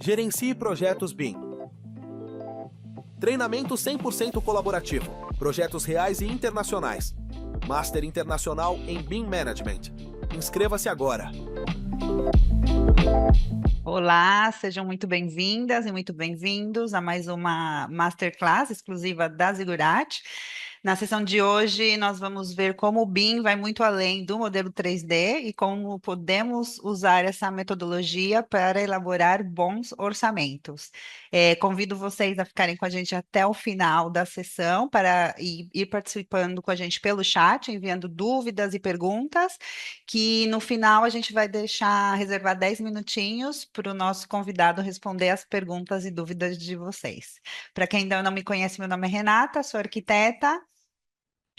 Gerencie projetos BIM. Treinamento 100% colaborativo. Projetos reais e internacionais. Master Internacional em BIM Management. Inscreva-se agora. Olá, sejam muito bem-vindas e muito bem-vindos a mais uma Masterclass exclusiva da Zigurate. Na sessão de hoje, nós vamos ver como o BIM vai muito além do modelo 3D e como podemos usar essa metodologia para elaborar bons orçamentos. Convido vocês a ficarem com a gente até o final da sessão para ir participando com a gente pelo chat, enviando dúvidas e perguntas, que no final a gente vai deixar reservar 10 minutinhos para o nosso convidado responder as perguntas e dúvidas de vocês. Para quem ainda não me conhece, meu nome é Renata, sou arquiteta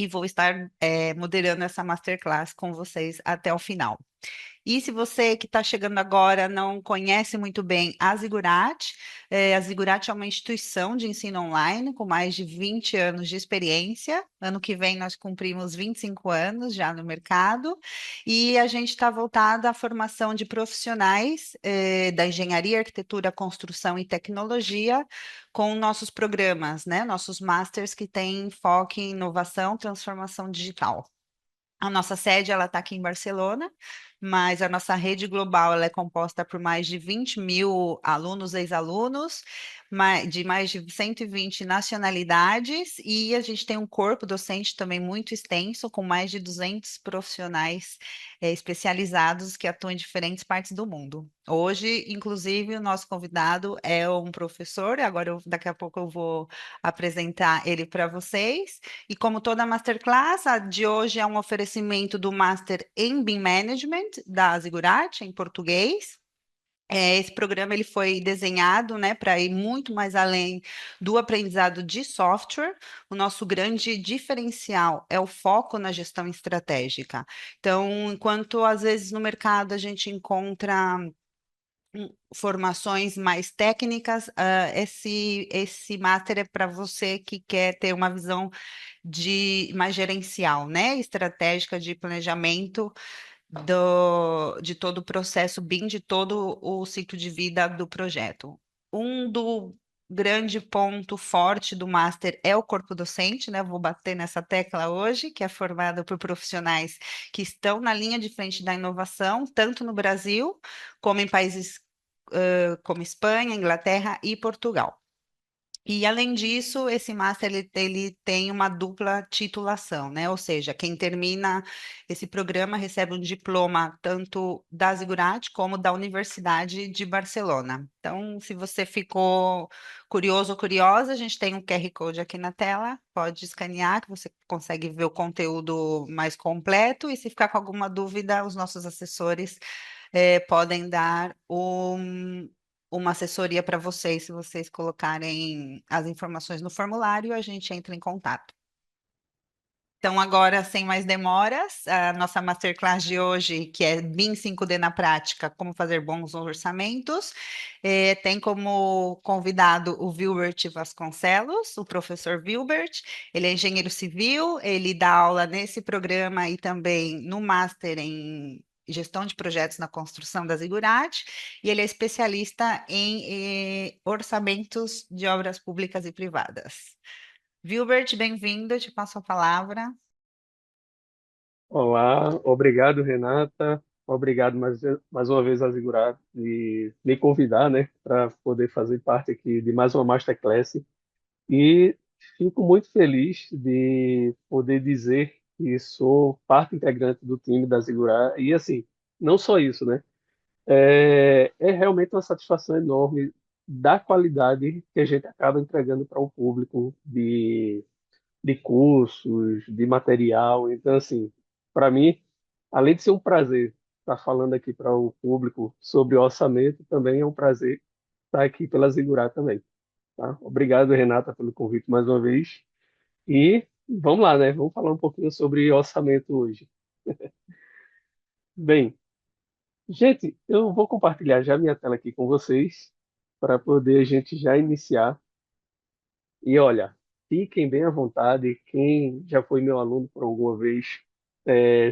e vou estar moderando essa masterclass com vocês até o final. E se você que está chegando agora não conhece muito bem a Zigurate é uma instituição de ensino online com mais de 20 anos de experiência. Ano que vem nós cumprimos 25 anos já no mercado e a gente está voltado à formação de profissionais da engenharia, arquitetura, construção e tecnologia com nossos programas, né? Nossos masters que têm foco em inovação, transformação digital. A nossa sede ela está aqui em Barcelona, mas a nossa rede global ela é composta por mais de 20 mil alunos, ex-alunos, de mais de 120 nacionalidades, e a gente tem um corpo docente também muito extenso, com mais de 200 profissionais especializados que atuam em diferentes partes do mundo. Hoje, inclusive, o nosso convidado é um professor, daqui a pouco eu vou apresentar ele para vocês. E como toda masterclass, a de hoje é um oferecimento do Master em BIM Management da Zigurate, em português. Esse programa ele foi desenhado, né, para ir muito mais além do aprendizado de software. O nosso grande diferencial é o foco na gestão estratégica. Então, enquanto às vezes no mercado a gente encontra formações mais técnicas, esse master é para você que quer ter uma visão mais gerencial, né? Estratégica de planejamento de todo o processo BIM, de todo o ciclo de vida do projeto. Do grande ponto forte do Master é o corpo docente, né? Vou bater nessa tecla hoje, que é formado por profissionais que estão na linha de frente da inovação, tanto no Brasil como em países como Espanha, Inglaterra e Portugal. E, além disso, esse master ele tem uma dupla titulação, né? Ou seja, quem termina esse programa recebe um diploma tanto da Zigurate como da Universidade de Barcelona. Então, se você ficou curioso ou curiosa, a gente tem um QR Code aqui na tela, pode escanear, que você consegue ver o conteúdo mais completo. E se ficar com alguma dúvida, os nossos assessores podem dar uma assessoria para vocês, se vocês colocarem as informações no formulário, a gente entra em contato. Então, agora, sem mais demoras, a nossa masterclass de hoje, que é BIM 5D na prática, como fazer bons orçamentos, tem como convidado o Wilbert Vasconcelos, o professor Wilbert. Ele é engenheiro civil, ele dá aula nesse programa e também no Master em Gestão de Projetos na Construção da Zigurate, e ele é especialista em orçamentos de obras públicas e privadas. Wilbert, bem-vindo, te passo a palavra. Olá, obrigado, Renata. Obrigado mais uma vez a Zigurate de me convidar, né, para poder fazer parte aqui de mais uma Masterclass. E fico muito feliz de poder dizer que sou parte integrante do time da Zigurate. E assim, não só isso, né? É realmente uma satisfação enorme da qualidade que a gente acaba entregando para o público de cursos, de material. Então, assim, para mim, além de ser um prazer estar falando aqui para o público sobre orçamento, também é um prazer estar aqui pela Zigurar também. Tá? Obrigado, Renata, pelo convite mais uma vez. E vamos lá, né? Vamos falar um pouquinho sobre orçamento hoje. Bem, gente, eu vou compartilhar já minha tela aqui com vocês para poder a gente já iniciar. E olha, fiquem bem à vontade. Quem já foi meu aluno por alguma vez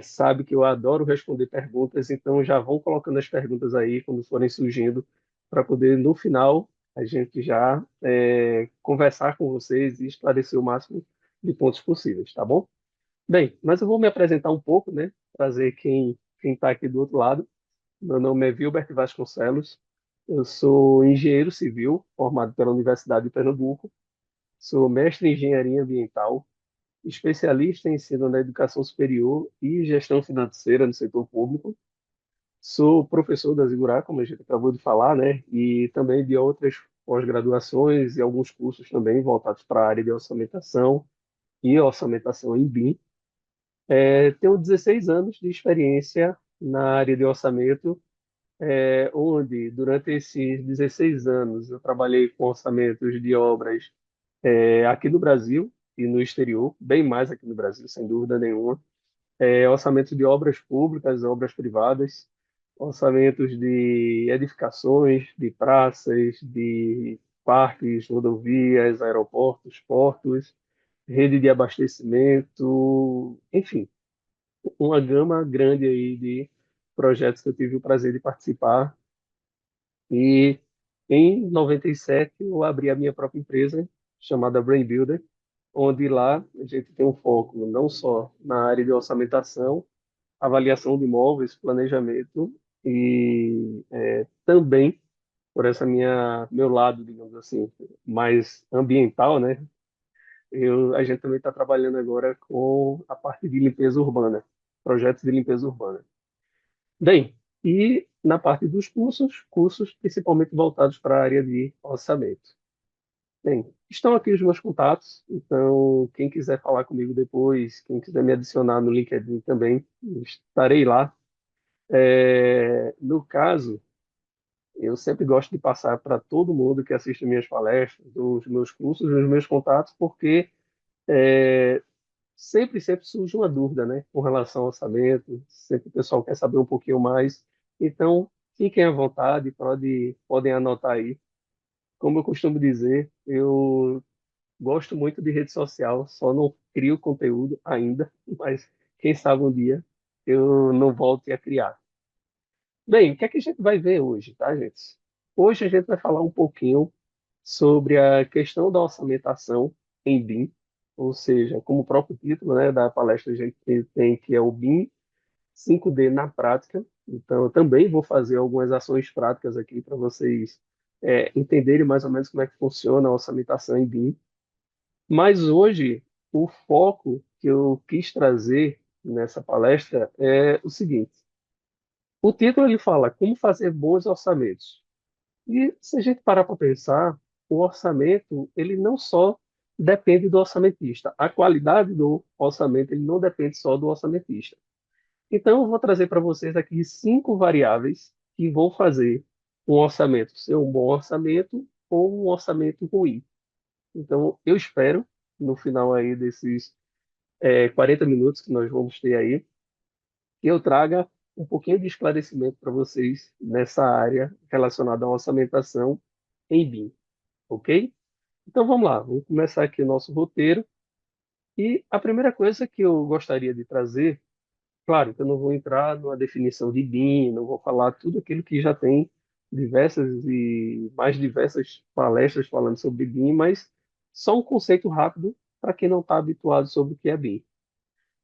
sabe que eu adoro responder perguntas, então já vão colocando as perguntas aí quando forem surgindo, para poder, no final, a gente já conversar com vocês e esclarecer o máximo de pontos possíveis, tá bom? Bem, mas eu vou me apresentar um pouco, né? Trazer quem está aqui do outro lado. Meu nome é Vilbert Vasconcelos. Eu sou engenheiro civil, formado pela Universidade de Pernambuco. Sou mestre em engenharia ambiental, especialista em ensino na educação superior e gestão financeira no setor público. Sou professor da Zigurá, como a gente acabou de falar, né? E também de outras pós-graduações e alguns cursos também voltados para a área de orçamentação e orçamentação em BIM. Tenho 16 anos de experiência na área de orçamento, onde durante esses 16 anos eu trabalhei com orçamentos de obras aqui no Brasil e no exterior, bem mais aqui no Brasil, sem dúvida nenhuma. Orçamentos de obras públicas, obras privadas, orçamentos de edificações, de praças, de parques, rodovias, aeroportos, portos, rede de abastecimento, enfim, uma gama grande aí de projetos que eu tive o prazer de participar. E em 97 eu abri a minha própria empresa, chamada Brain Builder, onde lá a gente tem um foco não só na área de orçamentação, avaliação de imóveis, planejamento e também por essa meu lado, digamos assim, mais ambiental, né? A gente também está trabalhando agora com a parte de limpeza urbana, projetos de limpeza urbana. Bem, e na parte dos cursos principalmente voltados para a área de orçamento. Bem, estão aqui os meus contatos, então quem quiser falar comigo depois, quem quiser me adicionar no LinkedIn também, estarei lá. No caso, eu sempre gosto de passar para todo mundo que assiste minhas palestras, os meus cursos, os meus contatos, porque sempre surge uma dúvida, né, com relação ao orçamento, sempre o pessoal quer saber um pouquinho mais. Então, fiquem à vontade, podem anotar aí. Como eu costumo dizer, eu gosto muito de rede social, só não crio conteúdo ainda, mas quem sabe um dia eu não volte a criar. Bem, o que é que a gente vai ver hoje, tá, gente? Hoje a gente vai falar um pouquinho sobre a questão da orçamentação em BIM, ou seja, como o próprio título, né, da palestra a gente tem que é o BIM 5D na prática. Então, eu também vou fazer algumas ações práticas aqui para vocês entenderem mais ou menos como é que funciona a orçamentação em BIM. Mas hoje, o foco que eu quis trazer nessa palestra é o seguinte: o título ele fala como fazer bons orçamentos. E se a gente parar para pensar, o orçamento, ele não só depende do orçamentista. A qualidade do orçamento, ele não depende só do orçamentista. Então, eu vou trazer para vocês aqui 5 variáveis que vão fazer um orçamento ser um bom orçamento ou um orçamento ruim. Então, eu espero, no final aí desses 40 minutos que nós vamos ter aí, que eu traga um pouquinho de esclarecimento para vocês nessa área relacionada à orçamentação em BIM, ok? Então vamos lá, vamos começar aqui o nosso roteiro. E a primeira coisa que eu gostaria de trazer, claro que eu não vou entrar numa definição de BIM, não vou falar tudo aquilo que já tem diversas e mais diversas palestras falando sobre BIM, mas só um conceito rápido para quem não está habituado sobre o que é BIM.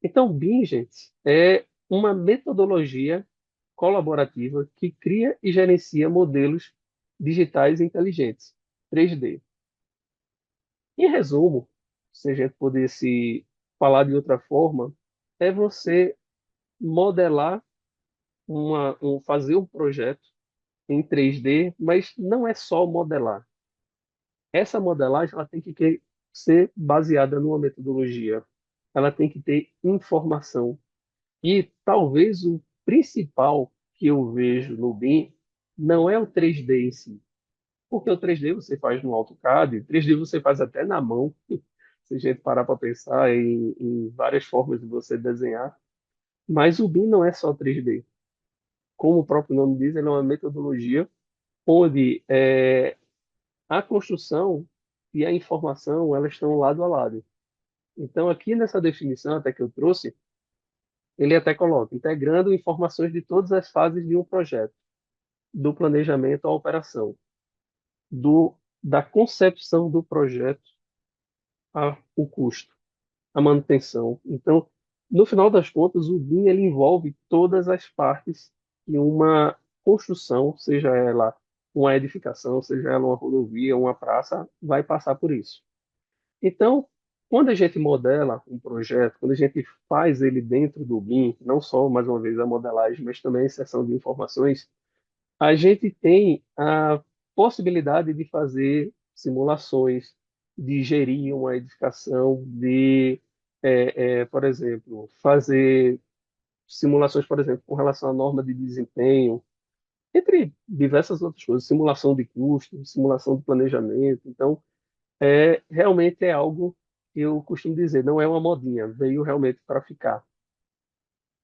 Então, BIM, gente, é uma metodologia colaborativa que cria e gerencia modelos digitais inteligentes, 3D. Em resumo, se a gente pudesse falar de outra forma, é você modelar fazer um projeto em 3D, mas não é só modelar. Essa modelagem ela tem que ser baseada numa metodologia. Ela tem que ter informação. E talvez o principal que eu vejo no BIM não é o 3D em si, porque o 3D você faz no AutoCAD, 3D você faz até na mão, se a gente parar para pensar em várias formas de você desenhar. Mas o BIM não é só 3D. Como o próprio nome diz, ele é uma metodologia onde a construção e a informação elas estão lado a lado. Então, aqui nessa definição até que eu trouxe, ele até coloca integrando informações de todas as fases de um projeto, do planejamento à operação. da concepção do projeto o custo, a manutenção. Então, no final das contas, o BIM ele envolve todas as partes de uma construção, seja ela uma edificação, seja ela uma rodovia, uma praça, vai passar por isso. Então, quando a gente modela um projeto, quando a gente faz ele dentro do BIM, não só, mais uma vez, a modelagem, mas também a inserção de informações, a gente tem a possibilidade de fazer simulações, de gerir uma edificação, por exemplo, fazer simulações, por exemplo, com relação à norma de desempenho, entre diversas outras coisas, simulação de custo, simulação de planejamento. Então, realmente é algo que eu costumo dizer, não é uma modinha, veio realmente para ficar.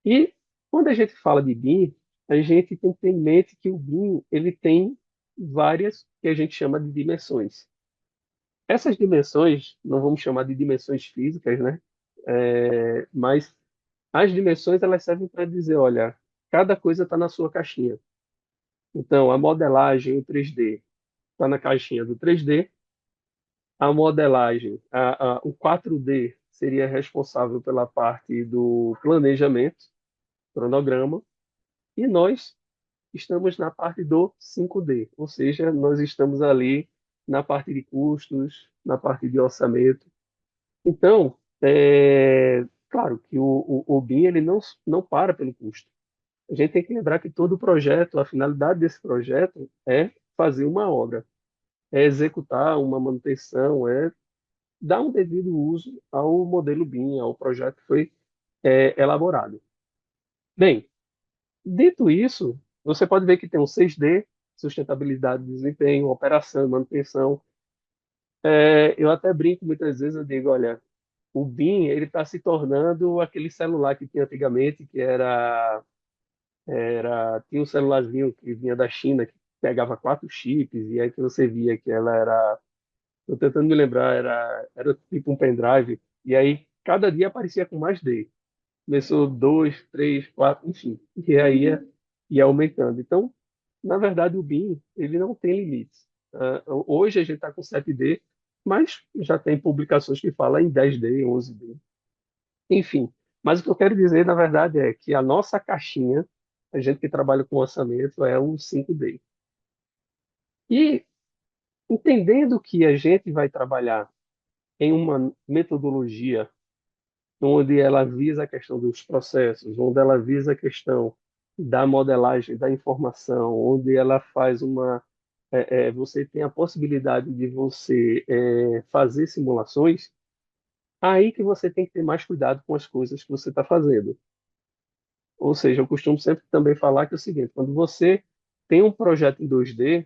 E quando a gente fala de BIM, a gente tem que ter em mente que o BIM ele tem várias que a gente chama de dimensões. Essas dimensões, não vamos chamar de dimensões físicas, né? Mas as dimensões elas servem para dizer, olha, cada coisa está na sua caixinha. Então, a modelagem, o 3D, está na caixinha do 3D. A modelagem, o 4D seria responsável pela parte do planejamento, cronograma, e nós estamos na parte do 5D, ou seja, nós estamos ali na parte de custos, na parte de orçamento. Então, claro que o BIM ele não para pelo custo. A gente tem que lembrar que todo projeto, a finalidade desse projeto é fazer uma obra, é executar uma manutenção, é dar um devido uso ao modelo BIM, ao projeto que foi elaborado. Bem, dito isso, você pode ver que tem um 6D, sustentabilidade, desempenho, operação, manutenção. Eu até brinco muitas vezes, eu digo, olha, o BIM ele está se tornando aquele celular que tinha antigamente, que tinha um celularzinho que vinha da China, que pegava 4 chips, e aí que você via que ela era, estou tentando me lembrar, era tipo um pendrive, e aí cada dia aparecia com mais D. Começou 2, 3, 4, enfim, e aí ia aumentando. Então, na verdade, o BIM ele não tem limites. Hoje a gente está com 7D, mas já tem publicações que falam em 10D, 11D, enfim. Mas o que eu quero dizer, na verdade, é que a nossa caixinha, a gente que trabalha com orçamento, é o 5D. E entendendo que a gente vai trabalhar em uma metodologia onde ela visa a questão dos processos, onde ela visa a questão da modelagem da informação, onde ela faz você tem a possibilidade de você fazer simulações, aí que você tem que ter mais cuidado com as coisas que você está fazendo. Ou seja, eu costumo sempre também falar que é o seguinte, quando você tem um projeto em 2D,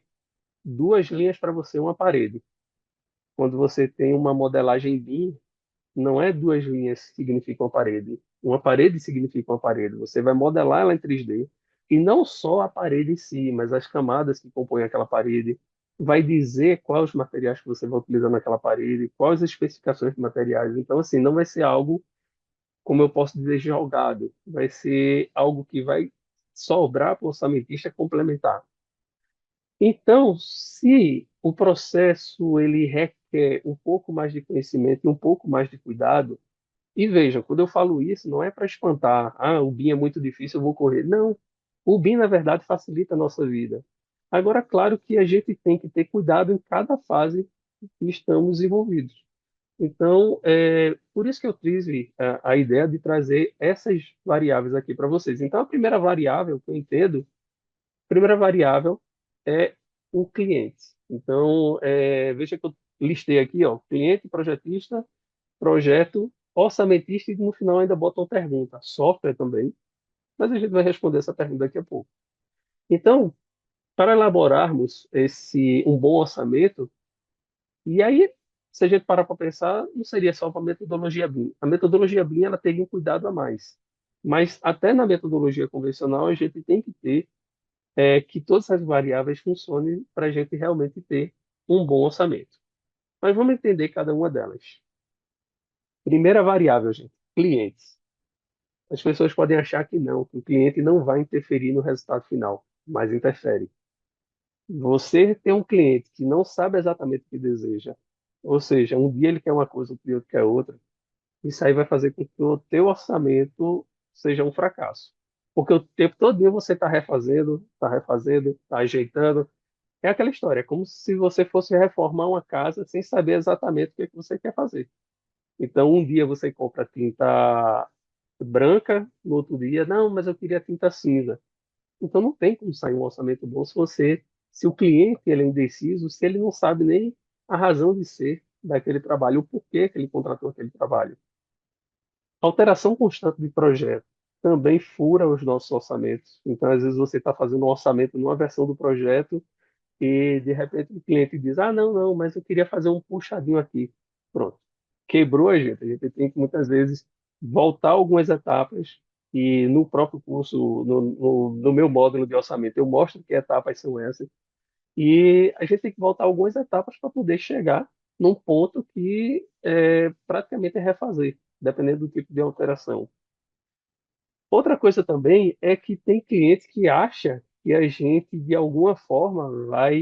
2 linhas para você é uma parede. Quando você tem uma modelagem BIM, não é 2 linhas que significam uma parede. Uma parede significa uma parede. Você vai modelar ela em 3D e não só a parede em si, mas as camadas que compõem aquela parede. Vai dizer quais os materiais que você vai utilizar naquela parede, quais as especificações de materiais. Então, assim, não vai ser algo, como eu posso dizer, jogado. Vai ser algo que vai sobrar para o orçamentista complementar. Então, se o processo ele requer um pouco mais de conhecimento e um pouco mais de cuidado, e veja, quando eu falo isso, não é para espantar, o BIM é muito difícil, eu vou correr. Não, o BIM, na verdade, facilita a nossa vida. Agora, claro que a gente tem que ter cuidado em cada fase que estamos envolvidos. Então, por isso que eu tive a ideia de trazer essas variáveis aqui para vocês. Então, a primeira variável que eu entendo, a primeira variável é o cliente. Então, veja que eu listei aqui, ó, cliente, projetista, projeto, orçamentista e no final ainda bota uma pergunta, software também, mas a gente vai responder essa pergunta daqui a pouco. Então, para elaborarmos um bom orçamento, e aí, se a gente parar para pensar, não seria só para a metodologia BIM. A metodologia BIM ela teve um cuidado a mais. Mas até na metodologia convencional, a gente tem que ter que todas as variáveis funcionem para a gente realmente ter um bom orçamento. Mas vamos entender cada uma delas. Primeira variável, gente, clientes. As pessoas podem achar que não, que o cliente não vai interferir no resultado final, mas interfere. Você tem um cliente que não sabe exatamente o que deseja, ou seja, um dia ele quer uma coisa, outro dia ele quer outra, isso aí vai fazer com que o teu orçamento seja um fracasso. Porque o tempo todo você está refazendo, está ajeitando. É aquela história, é como se você fosse reformar uma casa sem saber exatamente o que é que você quer fazer. Então, um dia você compra tinta branca, no outro dia, não, mas eu queria tinta cinza. Então, não tem como sair um orçamento bom se o cliente ele é indeciso, se ele não sabe nem a razão de ser daquele trabalho, o porquê que ele contratou aquele trabalho. Alteração constante de projeto também fura os nossos orçamentos. Então, às vezes, você está fazendo um orçamento numa versão do projeto e, de repente, o cliente diz: Ah, não, não, mas eu queria fazer um puxadinho aqui. Pronto. Quebrou a gente. A gente tem que, muitas vezes, voltar algumas etapas. E no próprio curso, no meu módulo de orçamento, eu mostro que etapas são essas. E a gente tem que voltar algumas etapas para poder chegar num ponto que praticamente é refazer, dependendo do tipo de alteração. Outra coisa também é que tem cliente que acha que a gente, de alguma forma, vai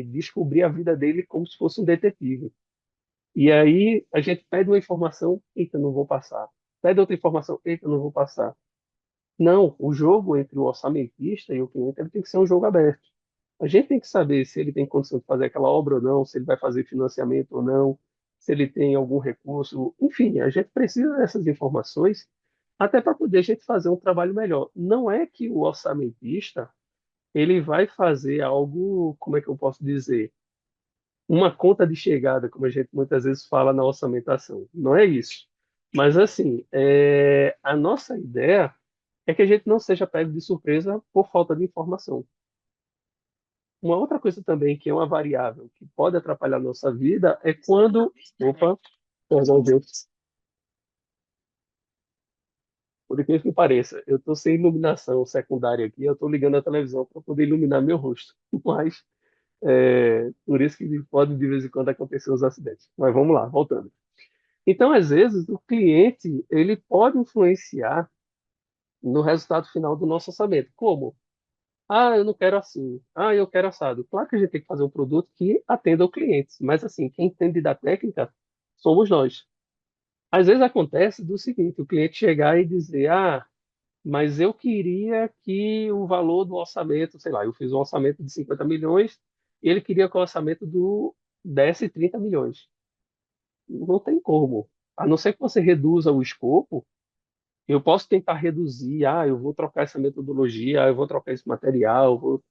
descobrir a vida dele como se fosse um detetive. E aí a gente pede uma informação, eita, não vou passar. Pede outra informação, eita, não vou passar. Não, o jogo entre o orçamentista e o cliente ele tem que ser um jogo aberto. A gente tem que saber se ele tem condição de fazer aquela obra ou não, se ele vai fazer financiamento ou não, se ele tem algum recurso. Enfim, a gente precisa dessas informações até para poder a gente fazer um trabalho melhor. Não é que o orçamentista ele vai fazer algo, como é que eu posso dizer, uma conta de chegada, como a gente muitas vezes fala na orçamentação. Não é isso. Mas assim, a nossa ideia é que a gente não seja pego de surpresa por falta de informação. Uma outra coisa também que é uma variável que pode atrapalhar a nossa vida é quando. Opa, perdão, Deus. Por incrível que pareça, eu estou sem iluminação secundária aqui, eu estou ligando a televisão para poder iluminar meu rosto. Mas, por isso que pode de vez em quando acontecer os acidentes. Mas vamos lá, voltando. Então, às vezes, o cliente ele pode influenciar no resultado final do nosso orçamento. Como? Ah, eu não quero assim. Ah, eu quero assado. Claro que a gente tem que fazer um produto que atenda ao cliente, mas assim, quem entende da técnica somos nós. Às vezes acontece do seguinte, o cliente chegar e dizer: Ah, mas eu queria que o valor do orçamento, sei lá, eu fiz um orçamento de 50 milhões e ele queria que o orçamento do desse 30 milhões. Não tem como. A não ser que você reduza o escopo, eu posso tentar reduzir, eu vou trocar essa metodologia, eu vou trocar esse material,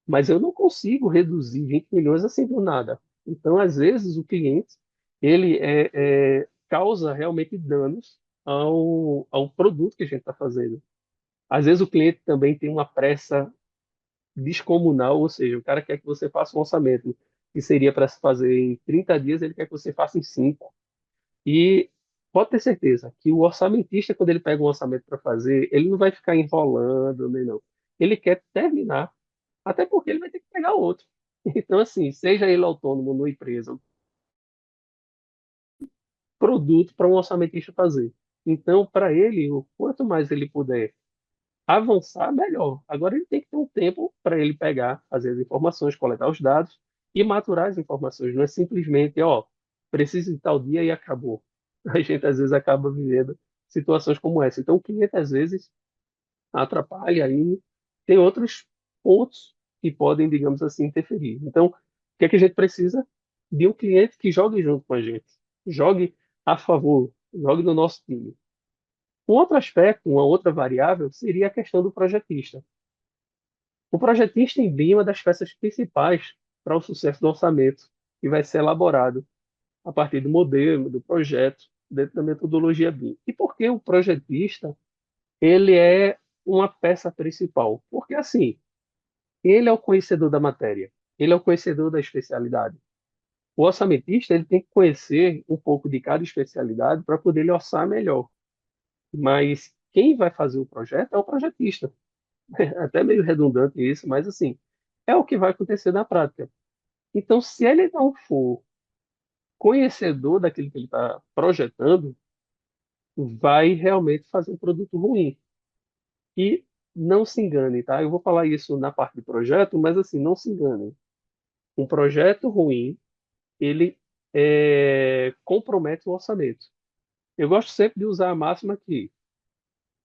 mas eu não consigo reduzir 20 milhões assim do nada. Então, às vezes, o cliente ele causa realmente danos ao produto que a gente está fazendo. Às vezes, o cliente também tem uma pressa descomunal, ou seja, o cara quer que você faça um orçamento que seria para se fazer em 30 dias, ele quer que você faça em 5. E pode ter certeza que o orçamentista, quando ele pega um orçamento para fazer, ele não vai ficar enrolando, nem não. Ele quer terminar, até porque ele vai ter que pegar outro. Então, assim, seja ele autônomo numa empresa, produto para um orçamentista fazer. Então, para ele, o quanto mais ele puder avançar, melhor. Agora, ele tem que ter um tempo para ele pegar, fazer as informações, coletar os dados e maturar as informações. Não é simplesmente, ó, preciso de tal dia e acabou. A gente, às vezes, acaba vivendo situações como essa. Então, o cliente, às vezes, atrapalha aí. Tem outros pontos que podem, digamos assim, interferir. Então, o que é que a gente precisa? De um cliente que jogue junto com a gente, jogue a favor, jogue no nosso time. Um outro aspecto, uma outra variável, seria a questão do projetista. O projetista em BIM é uma das peças principais para o sucesso do orçamento, que vai ser elaborado a partir do modelo, do projeto, dentro da metodologia BIM. E por que o projetista ele é uma peça principal? Porque assim, ele é o conhecedor da matéria, ele é o conhecedor da especialidade. O orçamentista ele tem que conhecer um pouco de cada especialidade para poder ele orçar melhor. Mas quem vai fazer o projeto é o projetista. É até meio redundante isso, mas assim, é o que vai acontecer na prática. Então, se ele não for conhecedor daquilo que ele está projetando, vai realmente fazer um produto ruim. E não se engane, tá? Eu vou falar isso na parte de projeto, mas assim, não se engane. Um projeto ruim, ele compromete o orçamento. Eu gosto sempre de usar a máxima que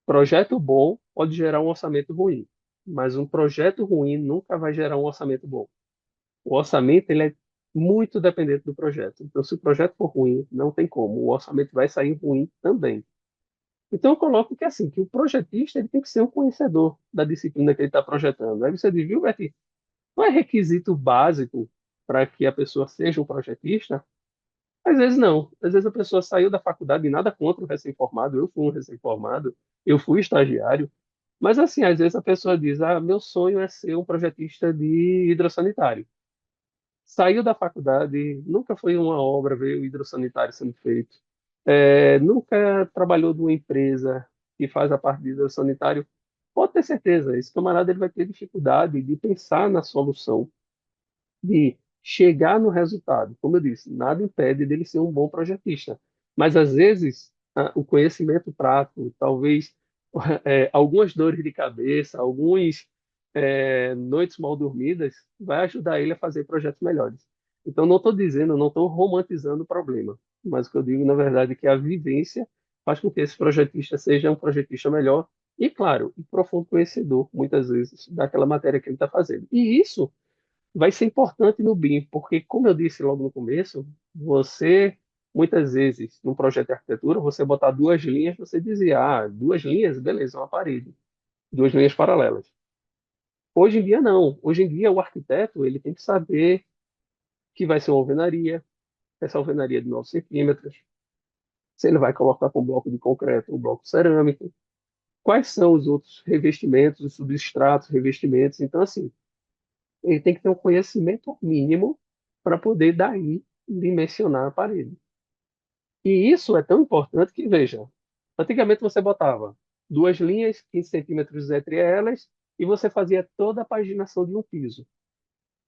projeto bom pode gerar um orçamento ruim, mas um projeto ruim nunca vai gerar um orçamento bom. O orçamento ele é muito dependente do projeto. Então, se o projeto for ruim, não tem como. O orçamento vai sair ruim também. Então, eu coloco que assim, que o projetista ele tem que ser um conhecedor da disciplina que ele está projetando. Aí você diz, viu, Betty, não é requisito básico para que a pessoa seja um projetista? Às vezes não. Às vezes a pessoa saiu da faculdade e nada contra o recém-formado. Eu fui um recém-formado, eu fui estagiário. Mas assim, às vezes a pessoa diz, meu sonho é ser um projetista de hidrossanitário. Saiu da faculdade, nunca foi uma obra, ver o hidrossanitário sendo feito. Nunca trabalhou numa empresa que faz a parte de hidrossanitário. Pode ter certeza, esse camarada ele vai ter dificuldade de pensar na solução, de chegar no resultado. Como eu disse, nada impede dele ser um bom projetista. Mas às vezes o conhecimento prático, talvez algumas dores de cabeça, alguns noites mal dormidas, vai ajudar ele a fazer projetos melhores. Então não estou dizendo, não estou romantizando o problema, mas o que eu digo na verdade é que a vivência faz com que esse projetista seja um projetista melhor e, claro, um profundo conhecedor, muitas vezes, daquela matéria que ele está fazendo. E isso vai ser importante no BIM, porque, como eu disse logo no começo, você, muitas vezes, num projeto de arquitetura, você botar duas linhas, você dizia, duas linhas, beleza, uma parede, duas linhas paralelas. Hoje em dia, não. Hoje em dia, o arquiteto, ele tem que saber que vai ser uma alvenaria, essa alvenaria de 9 centímetros, se ele vai colocar com bloco de concreto, um bloco cerâmico, quais são os outros revestimentos, os substratos, revestimentos. Então, assim, ele tem que ter um conhecimento mínimo para poder daí dimensionar a parede. E isso é tão importante que, veja, antigamente você botava duas linhas, 15 centímetros entre elas, e você fazia toda a paginação de um piso.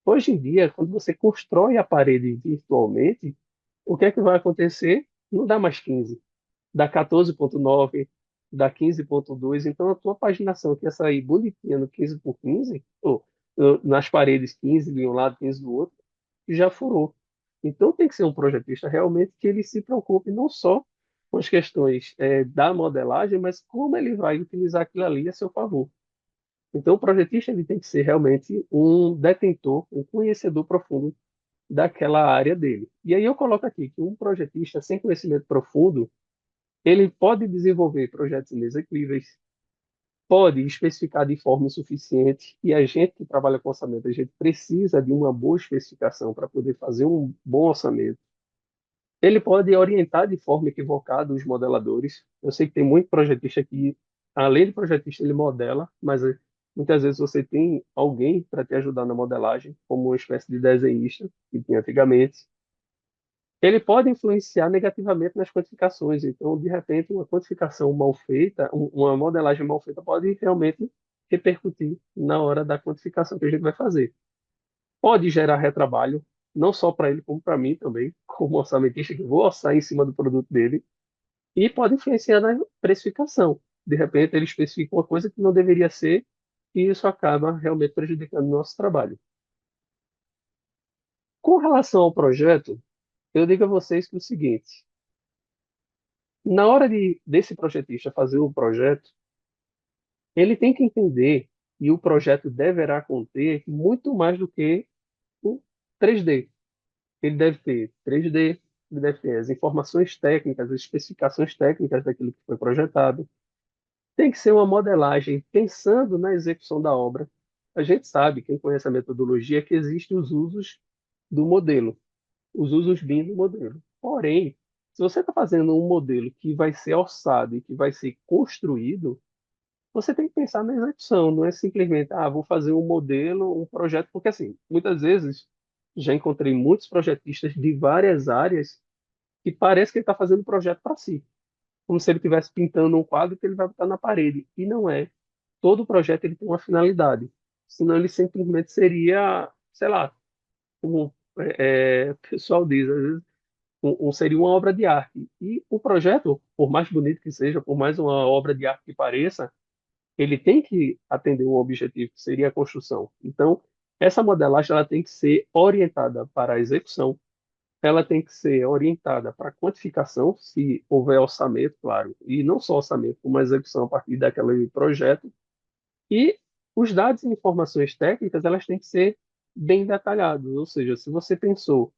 Hoje em dia, quando você constrói a parede virtualmente, o que é que vai acontecer? Não dá mais 15, dá 14,9, dá 15,2. Então, a tua paginação que ia sair bonitinha no 15 por 15, ou nas paredes 15 de um lado, 15 do outro, já furou. Então, tem que ser um projetista realmente que ele se preocupe não só com as questões da modelagem, mas como ele vai utilizar aquilo ali a seu favor. Então, o projetista ele tem que ser realmente um detentor, um conhecedor profundo daquela área dele. E aí eu coloco aqui que um projetista sem conhecimento profundo, ele pode desenvolver projetos inexequíveis, pode especificar de forma insuficiente, e a gente que trabalha com orçamento, a gente precisa de uma boa especificação para poder fazer um bom orçamento. Ele pode orientar de forma equivocada os modeladores. Eu sei que tem muito projetista que, além de projetista, ele modela, mas muitas vezes você tem alguém para te ajudar na modelagem, como uma espécie de desenhista que tinha antigamente. Ele pode influenciar negativamente nas quantificações. Então, de repente, uma quantificação mal feita, uma modelagem mal feita, pode realmente repercutir na hora da quantificação que a gente vai fazer. Pode gerar retrabalho, não só para ele, como para mim também, como orçamentista, que vou orçar em cima do produto dele, e pode influenciar na precificação. De repente, ele especifica uma coisa que não deveria ser, e isso acaba realmente prejudicando o nosso trabalho. Com relação ao projeto, eu digo a vocês que é o seguinte: na hora desse projetista fazer o projeto, ele tem que entender e o projeto deverá conter muito mais do que o 3D. Ele deve ter 3D, ele deve ter as informações técnicas, as especificações técnicas daquilo que foi projetado. Tem que ser uma modelagem pensando na execução da obra. A gente sabe, quem conhece a metodologia, que existem os usos do modelo, os usos BIM do modelo. Porém, se você está fazendo um modelo que vai ser orçado e que vai ser construído, você tem que pensar na execução, não é simplesmente, vou fazer um modelo, um projeto, porque assim, muitas vezes já encontrei muitos projetistas de várias áreas que parece que ele está fazendo um projeto para si, como se ele estivesse pintando um quadro que ele vai botar na parede, e não é. Todo projeto ele tem uma finalidade, senão ele simplesmente seria, sei lá, como o pessoal diz, às vezes, seria uma obra de arte. E o projeto, por mais bonito que seja, por mais uma obra de arte que pareça, ele tem que atender um objetivo, que seria a construção. Então, essa modelagem ela tem que ser orientada para a execução, ela tem que ser orientada para a quantificação, se houver orçamento, claro, e não só orçamento, como a execução a partir daquele projeto. E os dados e informações técnicas, elas têm que ser bem detalhados, ou seja, se você pensou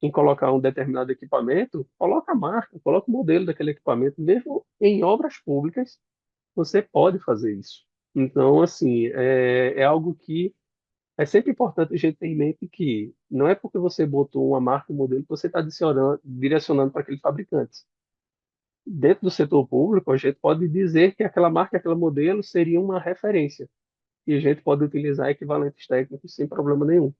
em colocar um determinado equipamento, coloca a marca, coloca o modelo daquele equipamento, mesmo em obras públicas, você pode fazer isso. Então, assim, é algo que é sempre importante a gente ter em mente que não é porque você botou uma marca, um modelo, que você está direcionando para aquele fabricante. Dentro do setor público, a gente pode dizer que aquela marca, aquele modelo seria uma referência, e a gente pode utilizar equivalentes técnicos sem problema nenhum.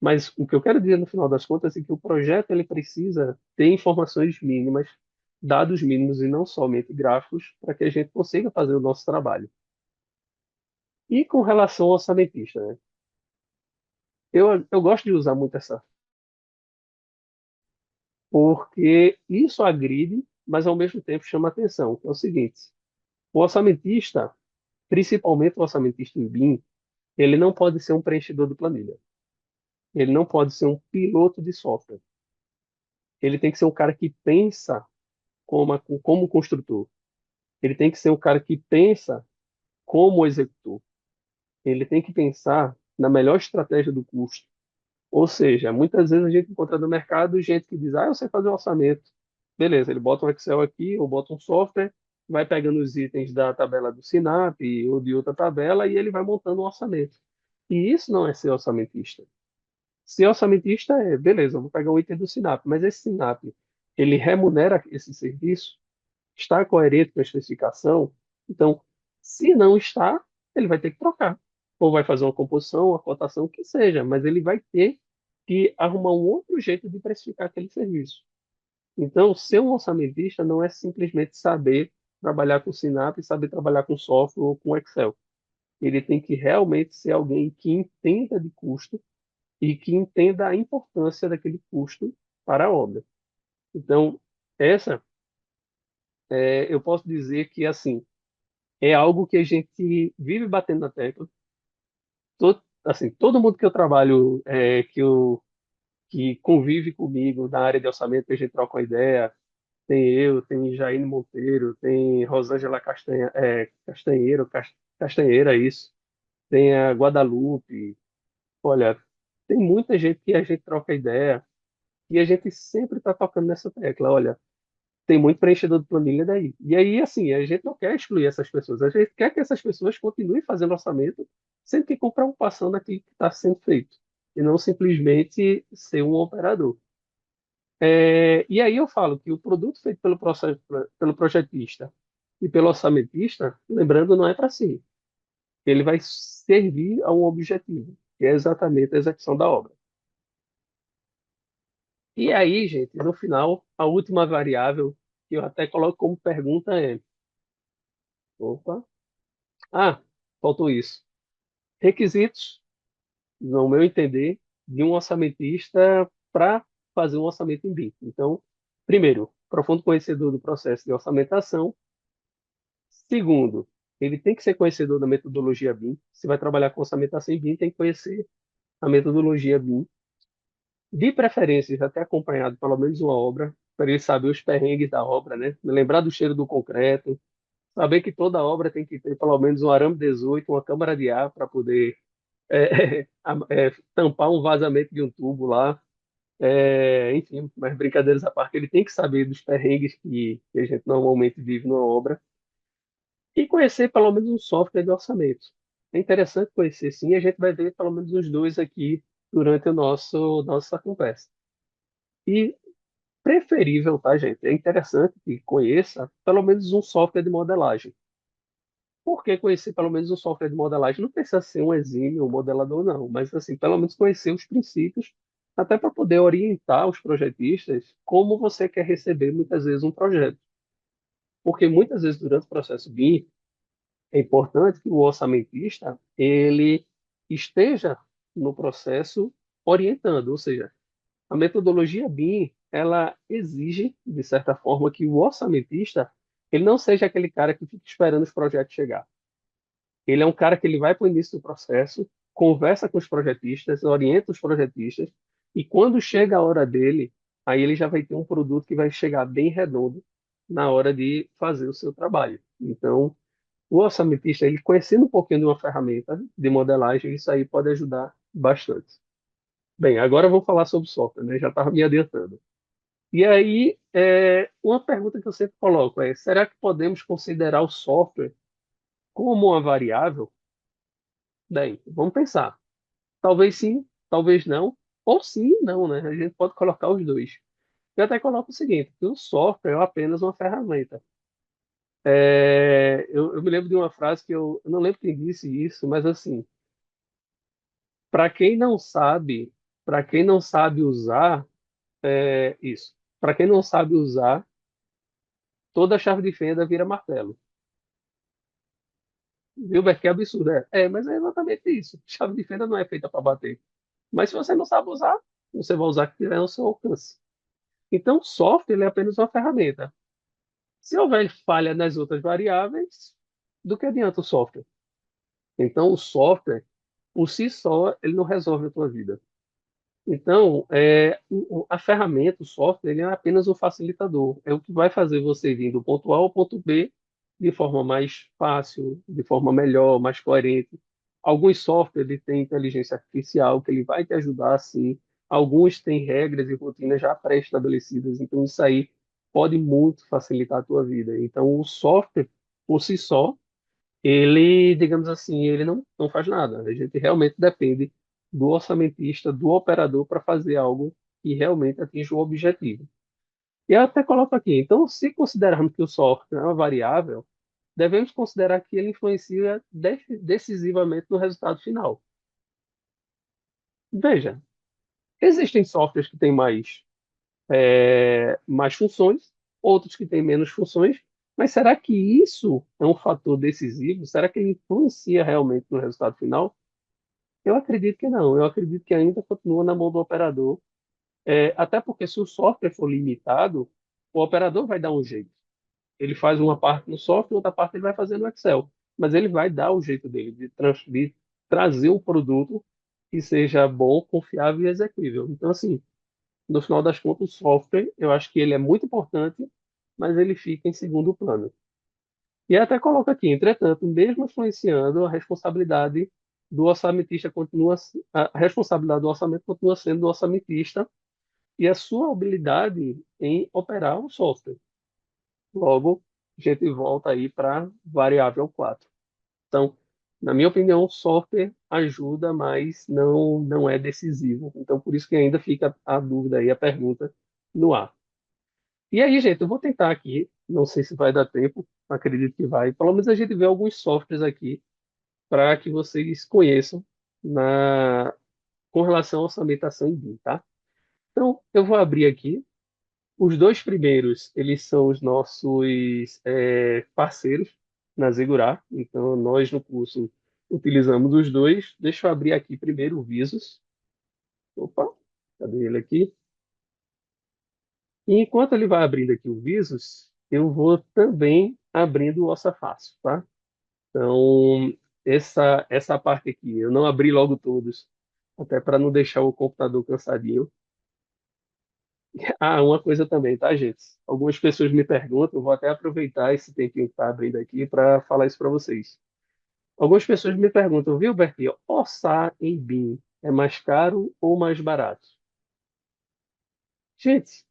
Mas o que eu quero dizer no final das contas é que o projeto ele precisa ter informações mínimas, dados mínimos e não somente gráficos, para que a gente consiga fazer o nosso trabalho. E com relação ao orçamentista, né? Eu gosto de usar muito essa, porque isso agride, mas ao mesmo tempo chama atenção. Que é o seguinte: o orçamentista, principalmente o orçamentista em BIM, ele não pode ser um preenchedor de planilha. Ele não pode ser um piloto de software. Ele tem que ser um cara que pensa como construtor. Ele tem que ser um cara que pensa como executor. Ele tem que pensar na melhor estratégia do custo. Ou seja, muitas vezes a gente encontra no mercado gente que diz, eu sei fazer um orçamento. Beleza, ele bota um Excel aqui, ou bota um software, vai pegando os itens da tabela do Sinap ou de outra tabela e ele vai montando um orçamento. E isso não é ser orçamentista. Ser orçamentista é, beleza, eu vou pegar um item do Sinap, mas esse Sinap, ele remunera esse serviço? Está coerente com a especificação? Então, se não está, ele vai ter que trocar. Ou vai fazer uma composição, uma cotação, o que seja, mas ele vai ter que arrumar um outro jeito de precificar aquele serviço. Então, ser um orçamentista não é simplesmente saber trabalhar com Sinap, saber trabalhar com software ou com Excel. Ele tem que realmente ser alguém que entenda de custo e que entenda a importância daquele custo para a obra. Então, essa, eu posso dizer que, assim, é algo que a gente vive batendo na tecla. Assim, todo mundo que eu trabalho, que convive comigo na área de orçamento, que a gente troca uma ideia, tem eu, tem Jaine Monteiro, tem Rosângela Castanheira, isso, tem a Guadalupe, olha, tem muita gente que a gente troca ideia e a gente sempre está tocando nessa tecla, olha, tem muito preenchedor de planilha daí. E aí, assim, a gente não quer excluir essas pessoas, a gente quer que essas pessoas continuem fazendo orçamento, sempre que com preocupação daquilo que está sendo feito, e não simplesmente ser um operador. E aí eu falo que o produto feito pelo projetista e pelo orçamentista, lembrando, não é para si. Ele vai servir a um objetivo, que é exatamente a execução da obra. E aí, gente, no final, a última variável que eu até coloco como pergunta é: opa, faltou isso. Requisitos, no meu entender, de um orçamentista para fazer um orçamento em BIM. Então, primeiro, profundo conhecedor do processo de orçamentação. Segundo, ele tem que ser conhecedor da metodologia BIM. Se vai trabalhar com orçamentação em BIM, tem que conhecer a metodologia BIM. De preferência, já ter acompanhado pelo menos uma obra, para ele saber os perrengues da obra, né? Lembrar do cheiro do concreto, saber que toda obra tem que ter pelo menos um arame 18, uma câmara de ar para poder tampar um vazamento de um tubo lá. Enfim, mas brincadeiras à parte, ele tem que saber dos perrengues que a gente normalmente vive numa obra e conhecer pelo menos um software de orçamento. É interessante conhecer, sim, e a gente vai ver pelo menos uns dois aqui durante o nossa conversa. E preferível, tá, gente? É interessante que conheça pelo menos um software de modelagem. Por que conhecer pelo menos um software de modelagem? Não precisa ser um exímio modelador, não, mas assim, pelo menos conhecer os princípios, até para poder orientar os projetistas como você quer receber muitas vezes um projeto. Porque muitas vezes durante o processo BIM, é importante que o orçamentista ele esteja no processo orientando, ou seja, a metodologia BIM ela exige de certa forma que o orçamentista ele não seja aquele cara que fica esperando os projetos chegar. Ele é um cara que ele vai para o início do processo, conversa com os projetistas, orienta os projetistas, e quando chega a hora dele, aí ele já vai ter um produto que vai chegar bem redondo na hora de fazer o seu trabalho. Então, o orçamentista, ele conhecendo um pouquinho de uma ferramenta de modelagem, isso aí pode ajudar bastante. Bem, agora eu vou falar sobre software, né? Já estava me adiantando. E aí, uma pergunta que eu sempre coloco é: será que podemos considerar o software como uma variável? Bem, vamos pensar. Talvez sim, talvez não, ou sim e não, né? A gente pode colocar os dois. Eu até coloco o seguinte, que o software é apenas uma ferramenta. Eu me lembro de uma frase que eu não lembro quem disse isso, mas assim, para quem não sabe, para quem não sabe usar, isso. Para quem não sabe usar, toda chave de fenda vira martelo. Viu, Beck? Que absurdo, é. Mas é exatamente isso. Chave de fenda não é feita para bater. Mas se você não sabe usar, você vai usar o que tiver ao seu alcance. Então, o software ele é apenas uma ferramenta. Se houver falha nas outras variáveis, do que adianta o software? Então, o software, por si só, ele não resolve a tua vida. Então, a ferramenta, o software, ele é apenas um facilitador. É o que vai fazer você vir do ponto A ao ponto B de forma mais fácil, de forma melhor, mais coerente. Alguns softwares ele têm inteligência artificial que ele vai te ajudar assim. Alguns têm regras e rotinas já pré-estabelecidas. Então, isso aí pode muito facilitar a tua vida. Então, o software, por si só, ele, digamos assim, ele não faz nada. A gente realmente depende do orçamentista, do operador para fazer algo que realmente atinja o objetivo. E eu até coloco aqui, então, se considerarmos que o software é uma variável, devemos considerar que ele influencia decisivamente no resultado final. Veja, existem softwares que têm mais funções, outros que têm menos funções, mas será que isso é um fator decisivo? Será que ele influencia realmente no resultado final? Eu acredito que não. Eu acredito que ainda continua na mão do operador. Até porque se o software for limitado, o operador vai dar um jeito. Ele faz uma parte no software, outra parte ele vai fazer no Excel. Mas ele vai dar o jeito dele de trazer um produto que seja bom, confiável e execuível. Então, assim, no final das contas, o software, eu acho que ele é muito importante, mas ele fica em segundo plano. E até coloca aqui, entretanto, mesmo influenciando, a responsabilidade do orçamento continua sendo do orçamentista e a sua habilidade em operar o software. Logo, a gente volta aí para variável 4. Então, na minha opinião, o software ajuda, mas não é decisivo. Então, por isso que ainda fica a dúvida aí, a pergunta no ar. E aí, gente, eu vou tentar aqui, não sei se vai dar tempo, acredito que vai. Pelo menos a gente vê alguns softwares aqui para que vocês conheçam com relação à orçamentação em BIM, tá? Então, eu vou abrir aqui. Os dois primeiros, eles são os nossos parceiros na Zigurá. Então, nós no curso utilizamos os dois. Deixa eu abrir aqui primeiro o Visos. Opa, cadê ele aqui? E enquanto ele vai abrindo aqui o Visos, eu vou também abrindo o Orça Fácil, tá? Então, essa parte aqui, eu não abri logo todos, até para não deixar o computador cansadinho. Ah, uma coisa também, tá, gente? Algumas pessoas me perguntam, eu vou até aproveitar esse tempinho que está abrindo aqui para falar isso para vocês. Algumas pessoas me perguntam, viu, Bertinho, orçar em BIM é mais caro ou mais barato? Gente,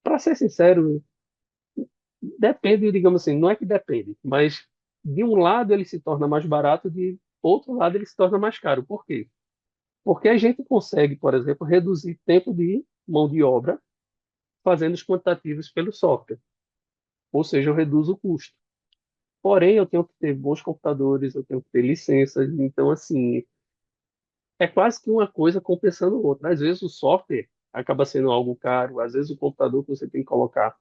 para ser sincero, depende, digamos assim, não é que depende, mas de um lado ele se torna mais barato, de outro lado ele se torna mais caro. Por quê? Porque a gente consegue, por exemplo, reduzir tempo de mão de obra fazendo os quantitativos pelo software. Ou seja, eu reduzo o custo. Porém, eu tenho que ter bons computadores, eu tenho que ter licenças. Então, assim, é quase que uma coisa compensando a outra. Às vezes o software acaba sendo algo caro, às vezes o computador que você tem que colocar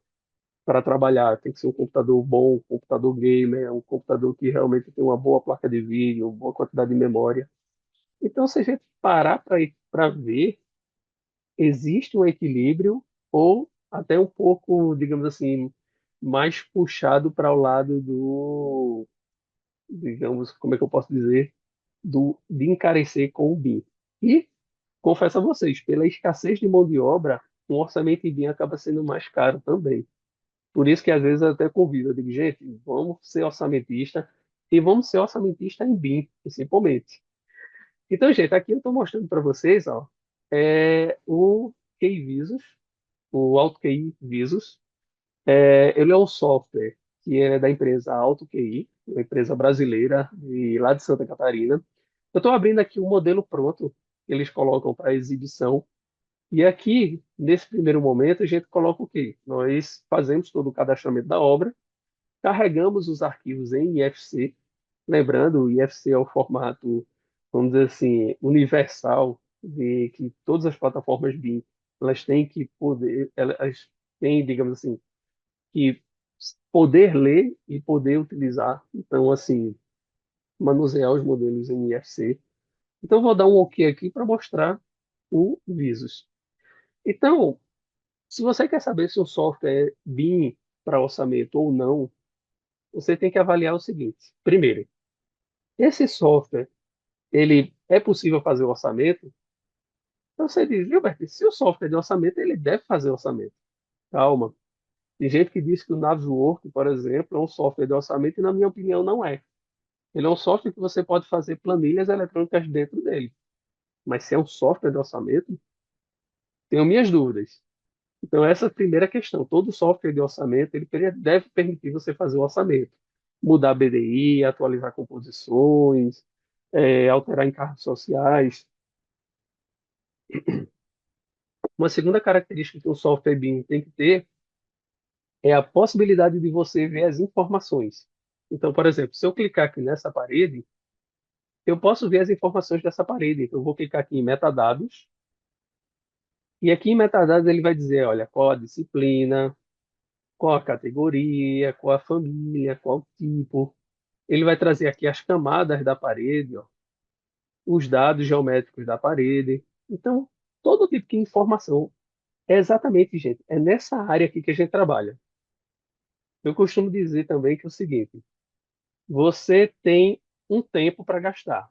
para trabalhar tem que ser um computador bom, um computador gamer, um computador que realmente tem uma boa placa de vídeo, uma boa quantidade de memória. Então, se a gente parar para ver, existe um equilíbrio ou até um pouco, digamos assim, mais puxado para o lado digamos, como é que eu posso dizer, de encarecer com o BIM. E confesso a vocês, pela escassez de mão de obra, um orçamento em BIM acaba sendo mais caro também. Por isso que às vezes eu até convido, eu digo, gente, vamos ser orçamentista e vamos ser orçamentista em BIM, principalmente. Então, gente, aqui eu estou mostrando para vocês, ó, o QI Visus, o AutoQI Visus. Ele é um software que é da empresa AutoQI, uma empresa brasileira e lá de Santa Catarina. Eu estou abrindo aqui um modelo pronto que eles colocam para exibição. E aqui, nesse primeiro momento, a gente coloca o quê? Nós fazemos todo o cadastramento da obra, carregamos os arquivos em IFC. Lembrando, o IFC é o formato, vamos dizer assim, universal, de que todas as plataformas BIM, elas têm que poder, elas têm, digamos assim, que poder ler e poder utilizar. Então, assim, manusear os modelos em IFC. Então, eu vou dar um OK aqui para mostrar o Visus. Então, se você quer saber se o software é BIM para orçamento ou não, você tem que avaliar o seguinte. Primeiro, esse software, ele é possível fazer o orçamento? Então você diz, Gilberto, se o software é de orçamento, ele deve fazer orçamento. Calma. Tem gente que diz que o Navisworks, por exemplo, é um software de orçamento e, na minha opinião, não é. Ele é um software que você pode fazer planilhas eletrônicas dentro dele. Mas se é um software de orçamento, tenho minhas dúvidas. Então, essa é a primeira questão. Todo software de orçamento, ele deve permitir você fazer o orçamento. Mudar BDI, atualizar composições, alterar encargos sociais. Uma segunda característica que um software BIM tem que ter é a possibilidade de você ver as informações. Então, por exemplo, se eu clicar aqui nessa parede, eu posso ver as informações dessa parede. Então, eu vou clicar aqui em metadados, e aqui em metadados ele vai dizer, olha, qual a disciplina, qual a categoria, qual a família, qual o tipo. Ele vai trazer aqui as camadas da parede, ó, os dados geométricos da parede. Então, todo tipo de informação. É exatamente, gente, é nessa área aqui que a gente trabalha. Eu costumo dizer também que é o seguinte: você tem um tempo para gastar.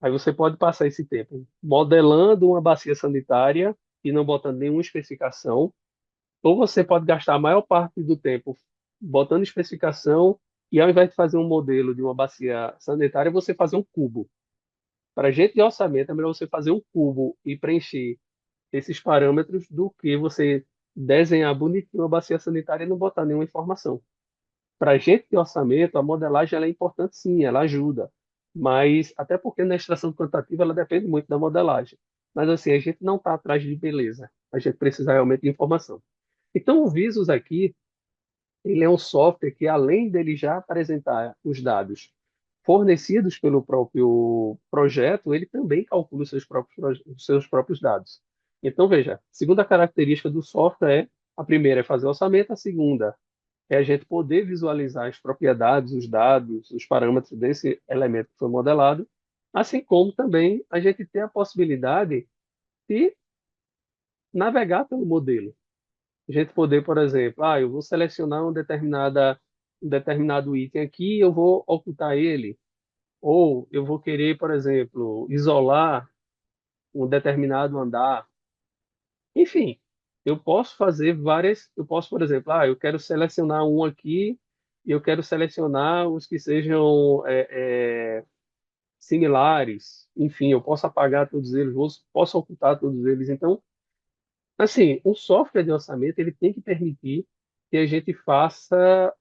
Aí você pode passar esse tempo modelando uma bacia sanitária e não botando nenhuma especificação, ou você pode gastar a maior parte do tempo botando especificação e ao invés de fazer um modelo de uma bacia sanitária, você fazer um cubo. Para gente de orçamento, é melhor você fazer um cubo e preencher esses parâmetros do que você desenhar bonitinho uma bacia sanitária e não botar nenhuma informação. Para gente de orçamento, a modelagem ela é importante sim, ela ajuda. Mas, até porque na extração quantitativa ela depende muito da modelagem. Mas assim, a gente não está atrás de beleza. A gente precisa realmente de informação. Então, o Visus aqui, ele é um software que, além dele já apresentar os dados fornecidos pelo próprio projeto, ele também calcula os seus próprios dados. Então, veja, a segunda característica do software a primeira é fazer orçamento, a segunda é a gente poder visualizar as propriedades, os dados, os parâmetros desse elemento que foi modelado, assim como também a gente ter a possibilidade de navegar pelo modelo. A gente poder, por exemplo, eu vou selecionar um determinado item aqui, eu vou ocultar ele, ou eu vou querer, por exemplo, isolar um determinado andar. Enfim, eu posso fazer várias. Eu posso, por exemplo, eu quero selecionar um aqui e eu quero selecionar os que sejam similares. Enfim, eu posso apagar todos eles, posso ocultar todos eles. Então, assim, um software de orçamento ele tem que permitir que a gente faça,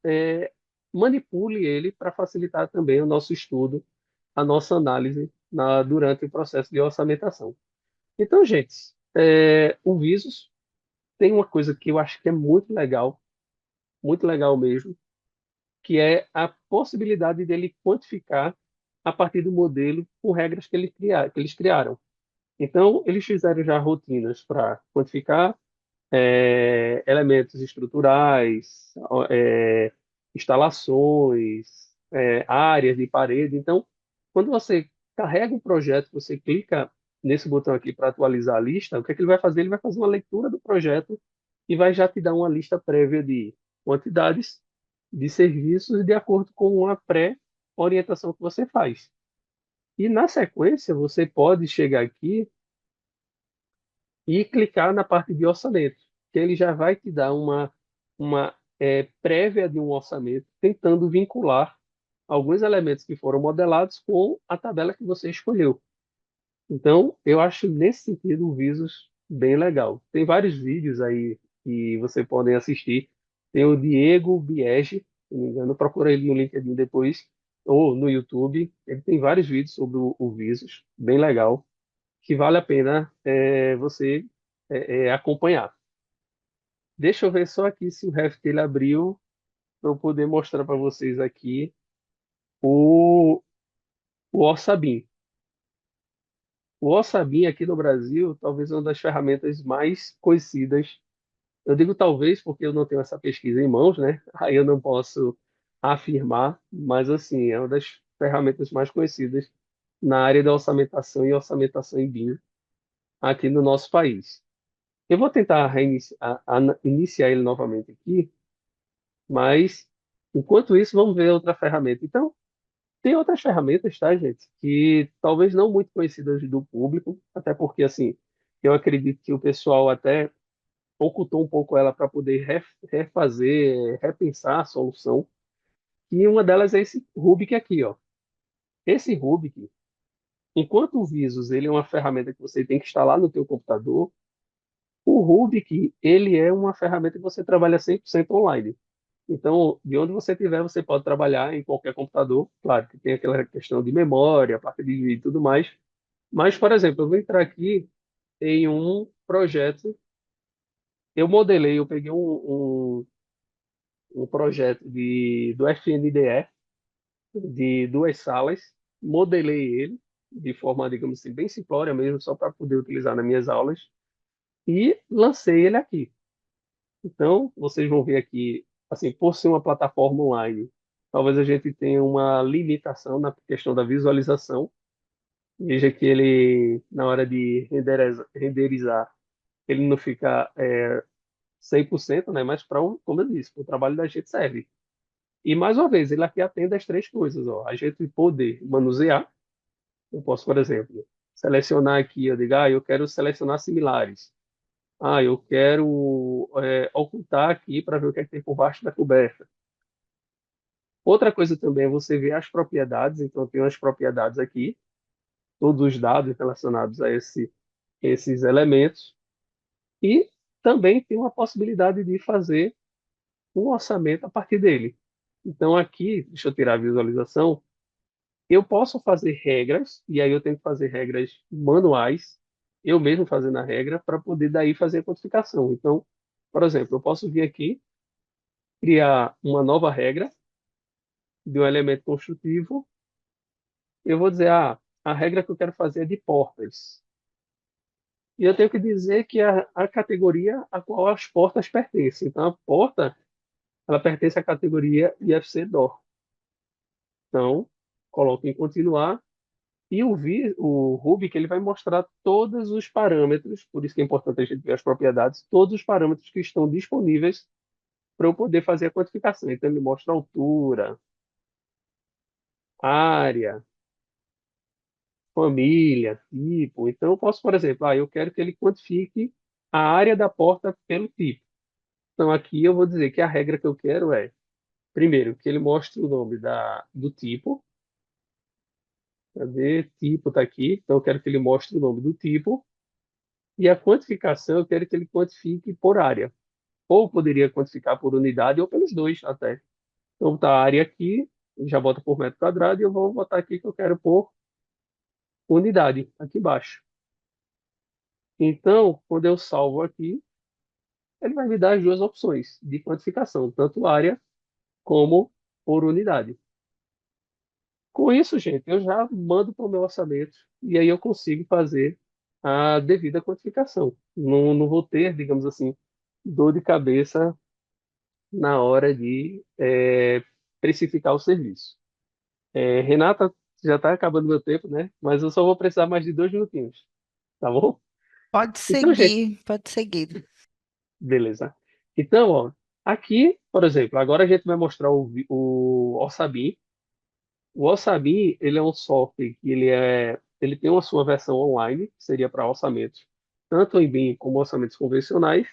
manipule ele para facilitar também o nosso estudo, a nossa análise durante o processo de orçamentação. Então, gente, o Visus tem uma coisa que eu acho que é muito legal mesmo, que é a possibilidade dele quantificar a partir do modelo com regras que eles criaram. Então, eles fizeram já rotinas para quantificar elementos estruturais, é, instalações, áreas de parede. Então, quando você carrega um projeto, você clica nesse botão aqui para atualizar a lista, o que é que ele vai fazer? Ele vai fazer uma leitura do projeto e vai já te dar uma lista prévia de quantidades de serviços de acordo com a pré-orientação que você faz. E na sequência, você pode chegar aqui e clicar na parte de orçamento, que ele já vai te dar uma prévia de um orçamento, tentando vincular alguns elementos que foram modelados com a tabela que você escolheu. Então, eu acho nesse sentido o Visos bem legal. Tem vários vídeos aí que você podem assistir. Tem o Diego Biegi, se não me engano, procura ele no LinkedIn depois, ou no YouTube. Ele tem vários vídeos sobre o Visos, bem legal, que vale a pena você acompanhar. Deixa eu ver só aqui se o Reft ele abriu para eu poder mostrar para vocês aqui o, o Orçabim. O Orçabim aqui no Brasil, talvez uma das ferramentas mais conhecidas. Eu digo talvez porque eu não tenho essa pesquisa em mãos, né? Aí eu não posso afirmar, mas assim, é uma das ferramentas mais conhecidas na área da orçamentação e orçamentação em BIM aqui no nosso país. Eu vou tentar iniciar ele novamente aqui, mas enquanto isso, vamos ver outra ferramenta. Então, tem outras ferramentas, tá, gente, que talvez não muito conhecidas do público, até porque, assim, eu acredito que o pessoal até ocultou um pouco ela para poder refazer, repensar a solução. E uma delas é esse Rubik aqui, ó. Esse Rubik, enquanto o Visus ele é uma ferramenta que você tem que instalar no teu computador, o Rubik ele é uma ferramenta que você trabalha 100% online. Então, de onde você estiver, você pode trabalhar em qualquer computador. Claro que tem aquela questão de memória, placa de vídeo e tudo mais. Mas, por exemplo, eu vou entrar aqui em um projeto. Eu modelei, eu peguei um projeto do FNDE, de duas salas, modelei ele de forma, digamos assim, bem simplória mesmo, só para poder utilizar nas minhas aulas, e lancei ele aqui. Então, vocês vão ver aqui, assim, por ser uma plataforma online, talvez a gente tenha uma limitação na questão da visualização. Veja que ele, na hora de renderizar, ele não fica 100%, né? Mas para, como eu disse, o trabalho da gente serve. E, mais uma vez, ele aqui atende as três coisas, ó. A gente poder manusear. Eu posso, por exemplo, selecionar aqui, eu digo, eu quero selecionar similares. Eu quero ocultar aqui para ver o que é que tem por baixo da coberta. Outra coisa também é você ver as propriedades. Então, tem as propriedades aqui, todos os dados relacionados a esses elementos. E também tem uma possibilidade de fazer um orçamento a partir dele. Então, aqui, deixa eu tirar a visualização, eu posso fazer regras, e aí eu tenho que fazer regras manuais, eu mesmo fazendo a regra, para poder daí fazer a quantificação. Então, por exemplo, eu posso vir aqui, criar uma nova regra de um elemento construtivo, eu vou dizer, a regra que eu quero fazer é de portas. E eu tenho que dizer que a categoria a qual as portas pertencem. Então, a porta, ela pertence à categoria IFC DOR. Então, coloco em continuar. E o Rubik ele vai mostrar todos os parâmetros, por isso que é importante a gente ver as propriedades, todos os parâmetros que estão disponíveis para eu poder fazer a quantificação. Então, ele mostra altura, área, família, tipo. Então, eu posso, por exemplo, eu quero que ele quantifique a área da porta pelo tipo. Então, aqui eu vou dizer que a regra que eu quero é, primeiro, que ele mostre o nome do tipo. Cadê? Tipo está aqui. Então, eu quero que ele mostre o nome do tipo. E a quantificação, eu quero que ele quantifique por área. Ou poderia quantificar por unidade, ou pelos dois até. Então, tá a área aqui, ele já bota por metro quadrado, e eu vou botar aqui que eu quero por unidade, aqui embaixo. Então, quando eu salvo aqui, ele vai me dar as duas opções de quantificação, tanto área como por unidade. Com isso, gente, eu já mando para o meu orçamento e aí eu consigo fazer a devida quantificação. Não vou ter, digamos assim, dor de cabeça na hora de precificar o serviço. Renata, já está acabando meu tempo, né? Mas eu só vou precisar mais de 2 minutinhos, tá bom? Então, gente, Pode seguir. beleza. Então, ó, aqui Por exemplo, agora a gente vai mostrar o Orçabim. O Orçabim, ele é um software que ele tem uma sua versão online, que seria para orçamentos, tanto em BIM como orçamentos convencionais.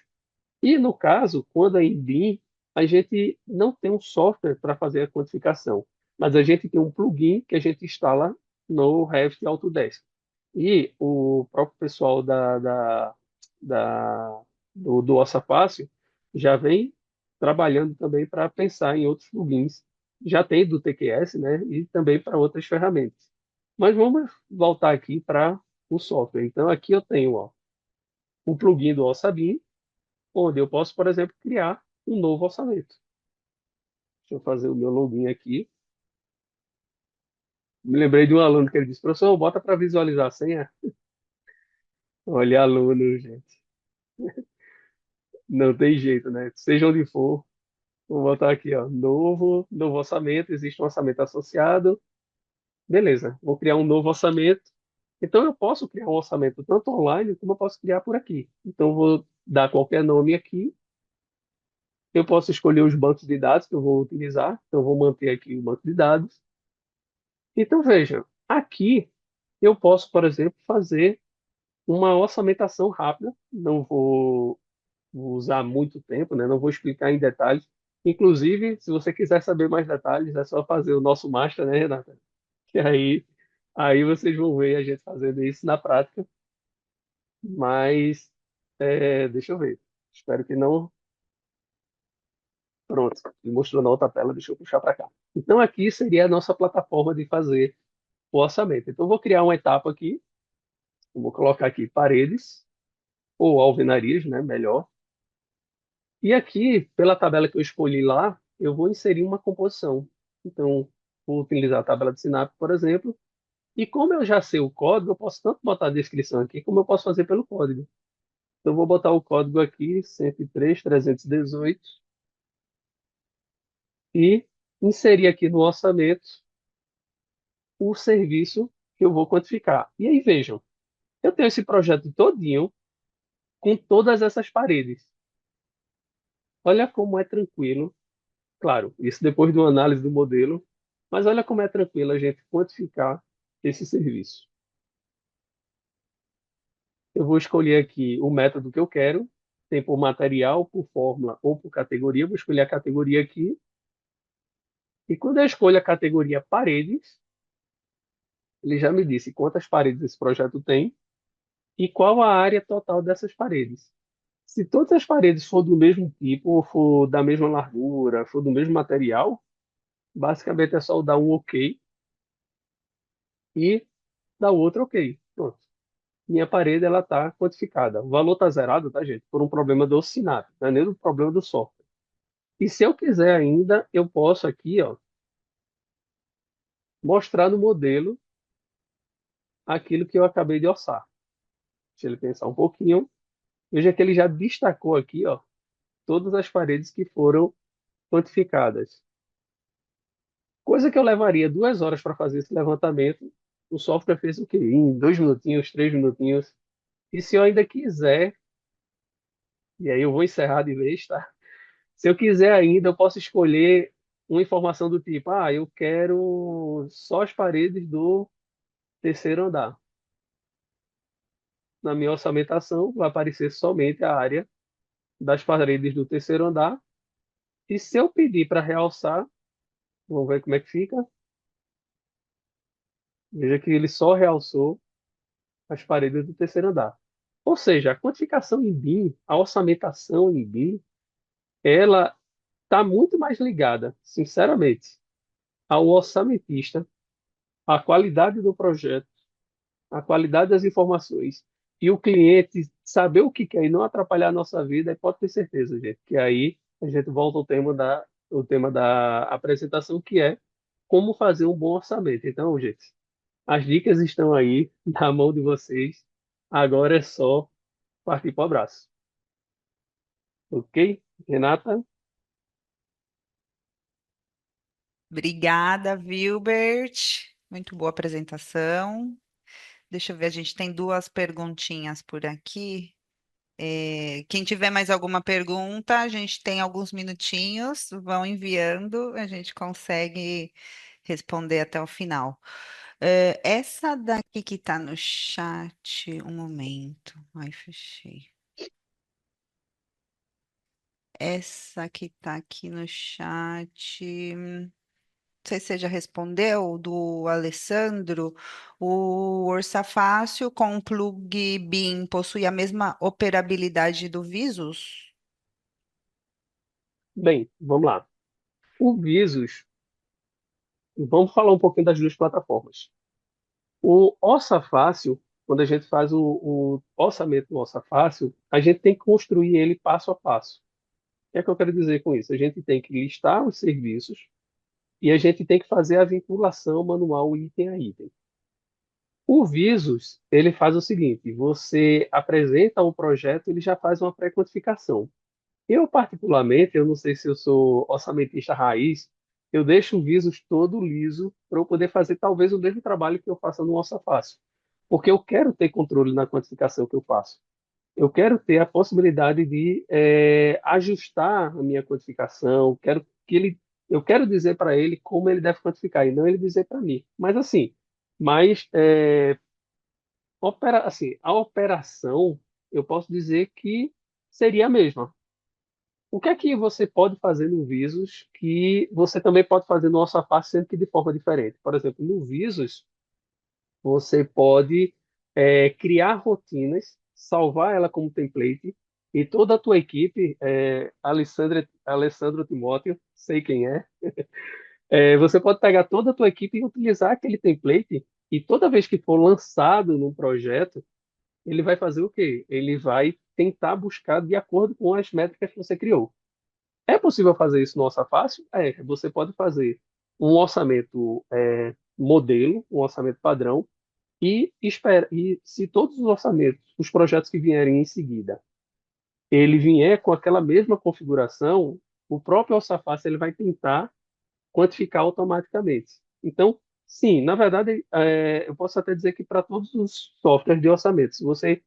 E no caso, quando é em BIM, a gente não tem um software para fazer a quantificação, mas a gente tem um plugin que a gente instala no Revit Autodesk. E o próprio pessoal da- do Orça Fácil já vem trabalhando também para pensar em outros plugins. Já tem do TQS, né? E também para outras ferramentas. Mas vamos voltar aqui para o software. Então, aqui eu tenho, ó, o plugin do Orçabim, onde eu posso, por exemplo, criar um novo orçamento. Deixa eu fazer o meu login aqui. Me lembrei de um aluno que ele disse, professor, bota para visualizar a senha. Olha, aluno, gente. Não tem jeito, né? Seja onde for, vou botar aqui, ó, novo orçamento, existe um orçamento associado. Beleza, vou criar um novo orçamento. Então eu posso criar um orçamento tanto online como eu posso criar por aqui. Então eu vou dar qualquer nome aqui. Eu posso escolher os bancos de dados que eu vou utilizar. Então eu vou manter aqui o banco de dados. Então veja, aqui eu posso, por exemplo, fazer uma orçamentação rápida. Não vou usar muito tempo, né? Não vou explicar em detalhes. Inclusive, se você quiser saber mais detalhes, é só fazer o nosso master, né, Renata? Que aí vocês vão ver a gente fazendo isso na prática. Mas, deixa eu ver. Espero que não. Pronto, me mostrou na outra tela, deixa eu puxar para cá. Então, aqui seria a nossa plataforma de fazer o orçamento. Então, eu vou criar uma etapa aqui. Eu vou colocar aqui paredes, ou alvenarias, né? Melhor. E aqui, pela tabela que eu escolhi lá, eu vou inserir uma composição. Então, vou utilizar a tabela de Sinap, por exemplo. E como eu já sei o código, eu posso tanto botar a descrição aqui, como eu posso fazer pelo código. Então, eu vou botar o código aqui, 103.318, e inserir aqui no orçamento o serviço que eu vou quantificar. E aí, vejam, eu tenho esse projeto todinho com todas essas paredes. Olha como é tranquilo. Claro, isso depois de uma análise do modelo, mas olha como é tranquilo a gente quantificar esse serviço. Eu vou escolher aqui o método que eu quero, tem por material, por fórmula ou por categoria. Eu vou escolher a categoria aqui. E quando eu escolho a categoria paredes, ele já me disse quantas paredes esse projeto tem e qual a área total dessas paredes. Se todas as paredes for do mesmo tipo, ou for da mesma largura, for do mesmo material, basicamente é só dar um OK e dar outro OK. Pronto. Minha parede ela está quantificada. O valor está zerado, tá, gente? Por um problema do Sinap, não é nem do problema do software. E se eu quiser ainda, eu posso aqui, ó, mostrar no modelo aquilo que eu acabei de orçar. Deixa ele pensar um pouquinho. Veja que ele já destacou aqui, ó, todas as paredes que foram quantificadas. Coisa que eu levaria 2 horas para fazer esse levantamento, o software fez o quê? Em 2 minutinhos, 3 minutinhos. E se eu ainda quiser, e aí eu vou encerrar de vez, tá? Se eu quiser ainda, eu posso escolher uma informação do tipo, eu quero só as paredes do terceiro andar. Na minha orçamentação, vai aparecer somente a área das paredes do terceiro andar. E se eu pedir para realçar, vamos ver como é que fica. Veja que ele só realçou as paredes do terceiro andar. Ou seja, a quantificação em BIM, a orçamentação em BIM, ela está muito mais ligada, sinceramente, ao orçamentista, à qualidade do projeto, à qualidade das informações e o cliente saber o que quer e não atrapalhar a nossa vida, e pode ter certeza, gente, que aí a gente volta ao tema da apresentação, que é como fazer um bom orçamento. Então, gente, as dicas estão aí na mão de vocês. Agora é só partir para o abraço. Ok? Renata? Obrigada, Wilbert. Muito boa apresentação. Deixa eu ver, a gente tem duas perguntinhas por aqui. Quem tiver mais alguma pergunta, a gente tem alguns minutinhos, vão enviando, a gente consegue responder até o final. Essa daqui que está no chat, um momento. Ai, fechei. Essa que está aqui no chat. Não sei se você já respondeu, do Alessandro. O Orçafácil com o plug BIM possui a mesma operabilidade do Visus? Bem, vamos lá. O Visus, vamos falar um pouquinho das duas plataformas. O Orça Fácil, quando a gente faz o orçamento no Orça Fácil, a gente tem que construir ele passo a passo. O que é que eu quero dizer com isso? A gente tem que listar os serviços e a gente tem que fazer a vinculação manual item a item. O Visus, ele faz o seguinte: você apresenta o projeto, ele já faz uma pré-quantificação. Eu, particularmente, eu não sei se eu sou orçamentista raiz, eu deixo o Visus todo liso para eu poder fazer talvez o mesmo trabalho que eu faço no Orça Fácil. Porque eu quero ter controle na quantificação que eu faço. Eu quero ter a possibilidade de ajustar a minha quantificação, eu quero dizer para ele como ele deve quantificar e não ele dizer para mim. Mas assim, mas assim, a operação eu posso dizer que seria a mesma. O que é que você pode fazer no Visus que você também pode fazer no Alsafar, sendo que de forma diferente? Por exemplo, no Visus, você pode criar rotinas, salvar ela como template, e toda a tua equipe, Alessandro Timóteo, sei quem é, você pode pegar toda a tua equipe e utilizar aquele template, e toda vez que for lançado num projeto, ele vai fazer o quê? Ele vai tentar buscar de acordo com as métricas que você criou. É possível fazer isso no Orça Fácil? É. Você pode fazer um orçamento modelo, um orçamento padrão, e se todos os orçamentos, os projetos que vierem em seguida, ele vier com aquela mesma configuração, o próprio Orça Fácil ele vai tentar quantificar automaticamente. Então, sim, na verdade, eu posso até dizer que para todos os softwares de orçamento, se você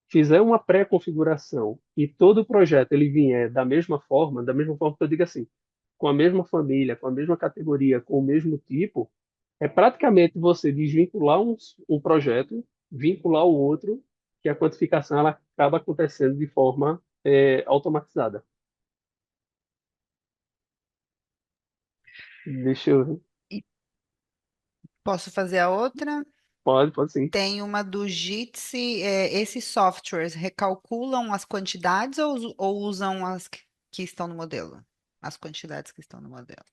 fizer uma pré-configuração e todo o projeto ele vier da mesma forma que eu digo assim, com a mesma família, com a mesma categoria, com o mesmo tipo, é praticamente você desvincular um projeto, vincular o outro, que a quantificação ela acaba acontecendo de forma automatizada. Deixa eu ver. E posso fazer a outra? Pode sim. Tem uma do Jitsi. Esses softwares recalculam as quantidades ou usam as que estão no modelo? As quantidades que estão no modelo.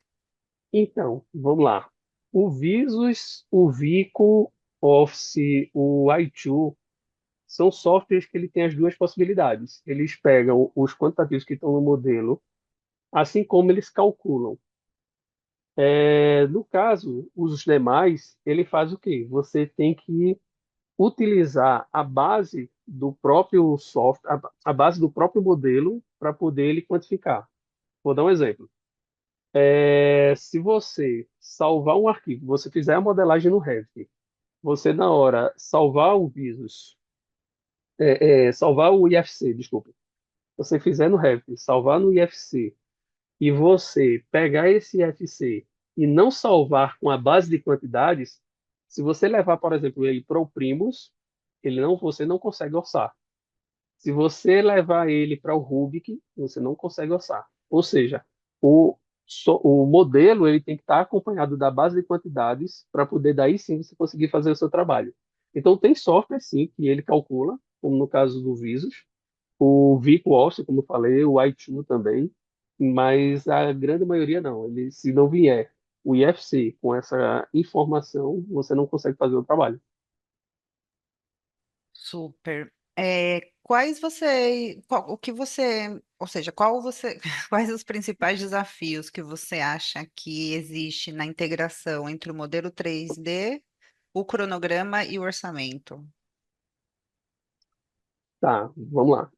Então, vamos lá. O Visus, o Vico, Office, o i2 são softwares que ele tem as duas possibilidades. Eles pegam os quantitativos que estão no modelo, assim como eles calculam. No caso, os demais, ele faz o quê? Você tem que utilizar a base do próprio software, a base do próprio modelo para poder ele quantificar. Vou dar um exemplo. Se você salvar um arquivo, você fizer a modelagem no Revit, você na hora salvar o Visus, salvar o IFC, desculpa. Você fizer no Revit, salvar no IFC e você pegar esse IFC e não salvar com a base de quantidades, se você levar, por exemplo, ele para o Primus, você não consegue orçar. Se você levar ele para o Rubik, você não consegue orçar. Ou seja, o, o modelo ele tem que estar acompanhado da base de quantidades para poder daí sim você conseguir fazer o seu trabalho. Então tem software sim que ele calcula, como no caso do Visus, o VicoOffice, como eu falei, o i2 também, mas a grande maioria não. Ele, se não vier o IFC com essa informação, você não consegue fazer o trabalho. Super. O que você, ou seja, quais os principais desafios que você acha que existe na integração entre o modelo 3D, o cronograma e o orçamento? Tá, vamos lá.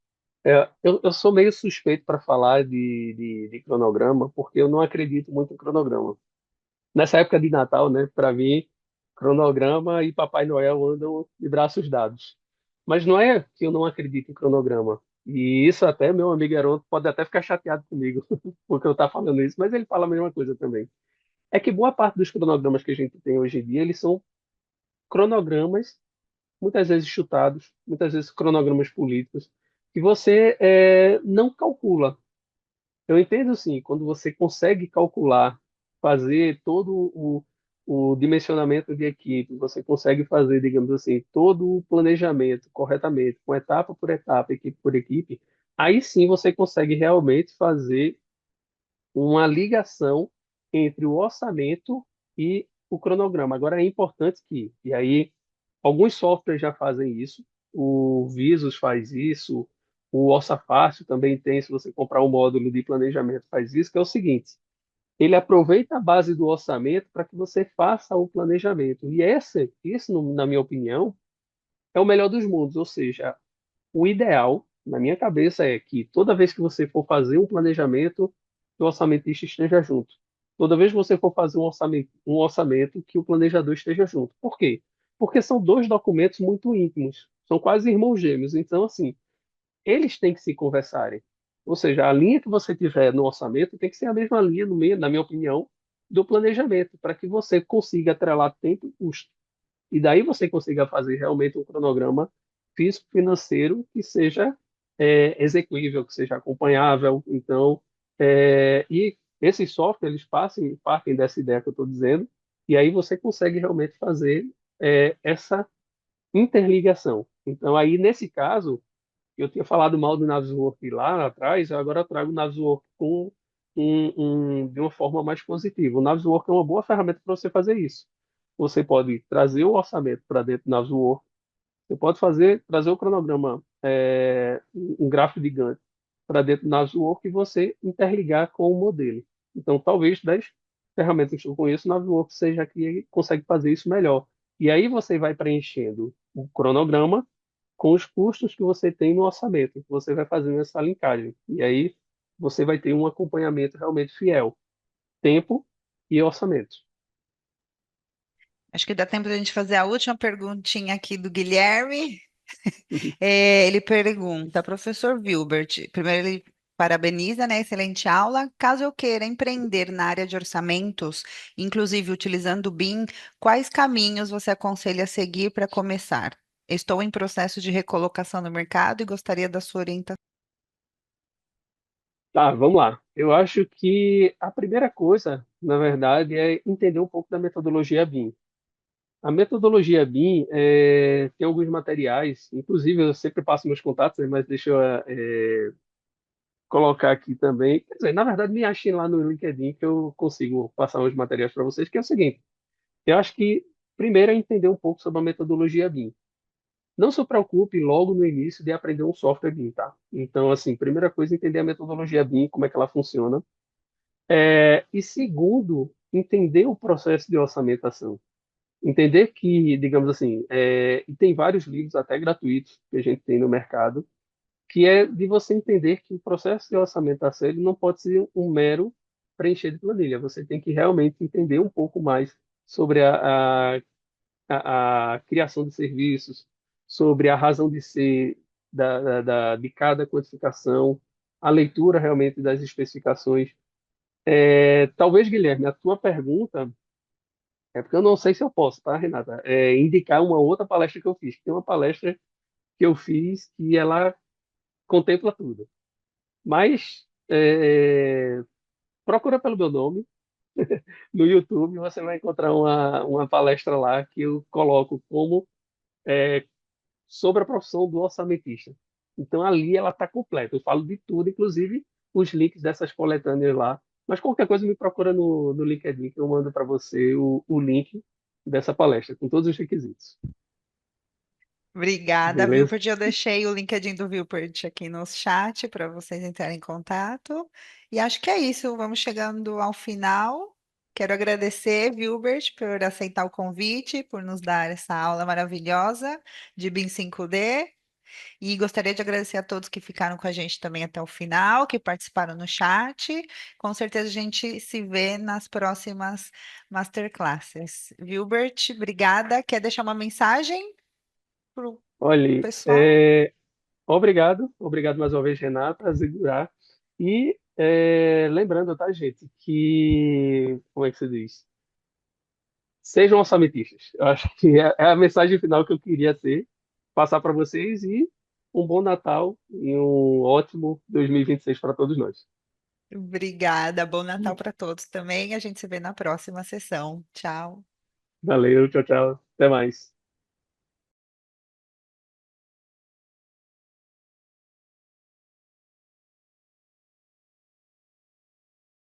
Eu sou meio suspeito para falar de cronograma, porque eu não acredito muito em cronograma. Nessa época de Natal, né, para mim, cronograma e Papai Noel andam de braços dados. Mas não é que eu não acredito em cronograma. E isso até meu amigo Heron pode até ficar chateado comigo, porque eu estou falando isso, mas ele fala a mesma coisa também. É que boa parte dos cronogramas que a gente tem hoje em dia, eles são cronogramas, muitas vezes chutados, muitas vezes cronogramas políticos, que você não calcula. Eu entendo sim, quando você consegue calcular, fazer todo o dimensionamento de equipe, você consegue fazer, digamos assim, todo o planejamento corretamente, com etapa por etapa, equipe por equipe, aí sim você consegue realmente fazer uma ligação entre o orçamento e o cronograma. Agora é importante que, e aí alguns softwares já fazem isso, o Visus faz isso, o Orçafácil também tem, se você comprar um módulo de planejamento, faz isso, que é o seguinte, ele aproveita a base do orçamento para que você faça o planejamento. E esse, na minha opinião, é o melhor dos mundos, ou seja, o ideal, na minha cabeça, é que toda vez que você for fazer um planejamento, que o orçamentista esteja junto. Toda vez que você for fazer um orçamento, que o planejador esteja junto. Por quê? Porque são dois documentos muito íntimos, são quase irmãos gêmeos. Então, assim, eles têm que se conversarem. Ou seja, a linha que você tiver no orçamento tem que ser a mesma linha, no meio, na minha opinião, do planejamento, para que você consiga atrelar tempo e custo. E daí você consiga fazer realmente um cronograma físico-financeiro que seja execuível, que seja acompanhável. Então, e esses softwares, eles partem dessa ideia que eu estou dizendo, e aí você consegue realmente fazer essa interligação. Então, aí, nesse caso, eu tinha falado mal do Naviswork lá atrás, eu agora trago o Naviswork de uma forma mais positiva. O Naviswork é uma boa ferramenta para você fazer isso. Você pode trazer o orçamento para dentro do Naviswork, você pode trazer o cronograma, um gráfico de Gantt para dentro do Naviswork e você interligar com o modelo. Então, talvez das ferramentas que eu conheço, o Naviswork seja a que consegue fazer isso melhor. E aí você vai preenchendo o cronograma com os custos que você tem no orçamento. Você vai fazendo essa linkagem. E aí você vai ter um acompanhamento realmente fiel. Tempo e orçamento. Acho que dá tempo de a gente fazer a última perguntinha aqui do Guilherme. Uhum. Ele pergunta, professor Wilbert, primeiro ele parabeniza, né? Excelente aula. Caso eu queira empreender na área de orçamentos, inclusive utilizando o BIM, quais caminhos você aconselha a seguir para começar? Estou em processo de recolocação no mercado e gostaria da sua orientação. Tá, vamos lá. Eu acho que a primeira coisa, na verdade, é entender um pouco da metodologia BIM. A metodologia BIM tem alguns materiais, inclusive eu sempre passo meus contatos, né, mas deixa eu colocar aqui também. Quer dizer, na verdade, me achem lá no LinkedIn que eu consigo passar uns materiais para vocês, que é o seguinte. Eu acho que primeiro é entender um pouco sobre a metodologia BIM. Não se preocupe logo no início de aprender um software BIM, tá? Então, assim, primeira coisa, entender a metodologia BIM, como é que ela funciona. E segundo, entender o processo de orçamentação. Entender que, digamos assim, e tem vários livros até gratuitos que a gente tem no mercado, que é de você entender que o processo de orçamentação ele não pode ser um mero preencher de planilha. Você tem que realmente entender um pouco mais sobre a criação de serviços, sobre a razão de ser de cada quantificação, a leitura realmente das especificações. Talvez, Guilherme, a tua pergunta é porque eu não sei se eu posso, tá, Renata? Indicar uma outra palestra que eu fiz. Tem uma palestra que eu fiz que ela contempla tudo. Mas procura pelo meu nome no YouTube, você vai encontrar uma palestra lá que eu coloco como sobre a profissão do orçamentista. Então ali ela está completa. Eu falo de tudo, inclusive os links dessas coletâneas lá. Mas qualquer coisa me procura no LinkedIn que eu mando para você o link dessa palestra com todos os requisitos. Obrigada, Beleza? Vilpert. Eu deixei o LinkedIn do Vilpert aqui no chat para vocês entrarem em contato. E acho que é isso. Vamos chegando ao final. Quero agradecer, Vilbert, por aceitar o convite, por nos dar essa aula maravilhosa de BIM 5D. E gostaria de agradecer a todos que ficaram com a gente também até o final, que participaram no chat. Com certeza a gente se vê nas próximas masterclasses. Vilbert, obrigada. Quer deixar uma mensagem para o Olhe, pessoal? obrigado mais uma vez, Renata, Zigurar. E lembrando, tá, gente, que, como é que se diz? Sejam orçamentistas. Eu acho que é a mensagem final que eu queria ter, passar para vocês e um bom Natal e um ótimo 2026 para todos nós. Obrigada, bom Natal para todos também. A gente se vê na próxima sessão. Tchau. Valeu, tchau, tchau. Até mais.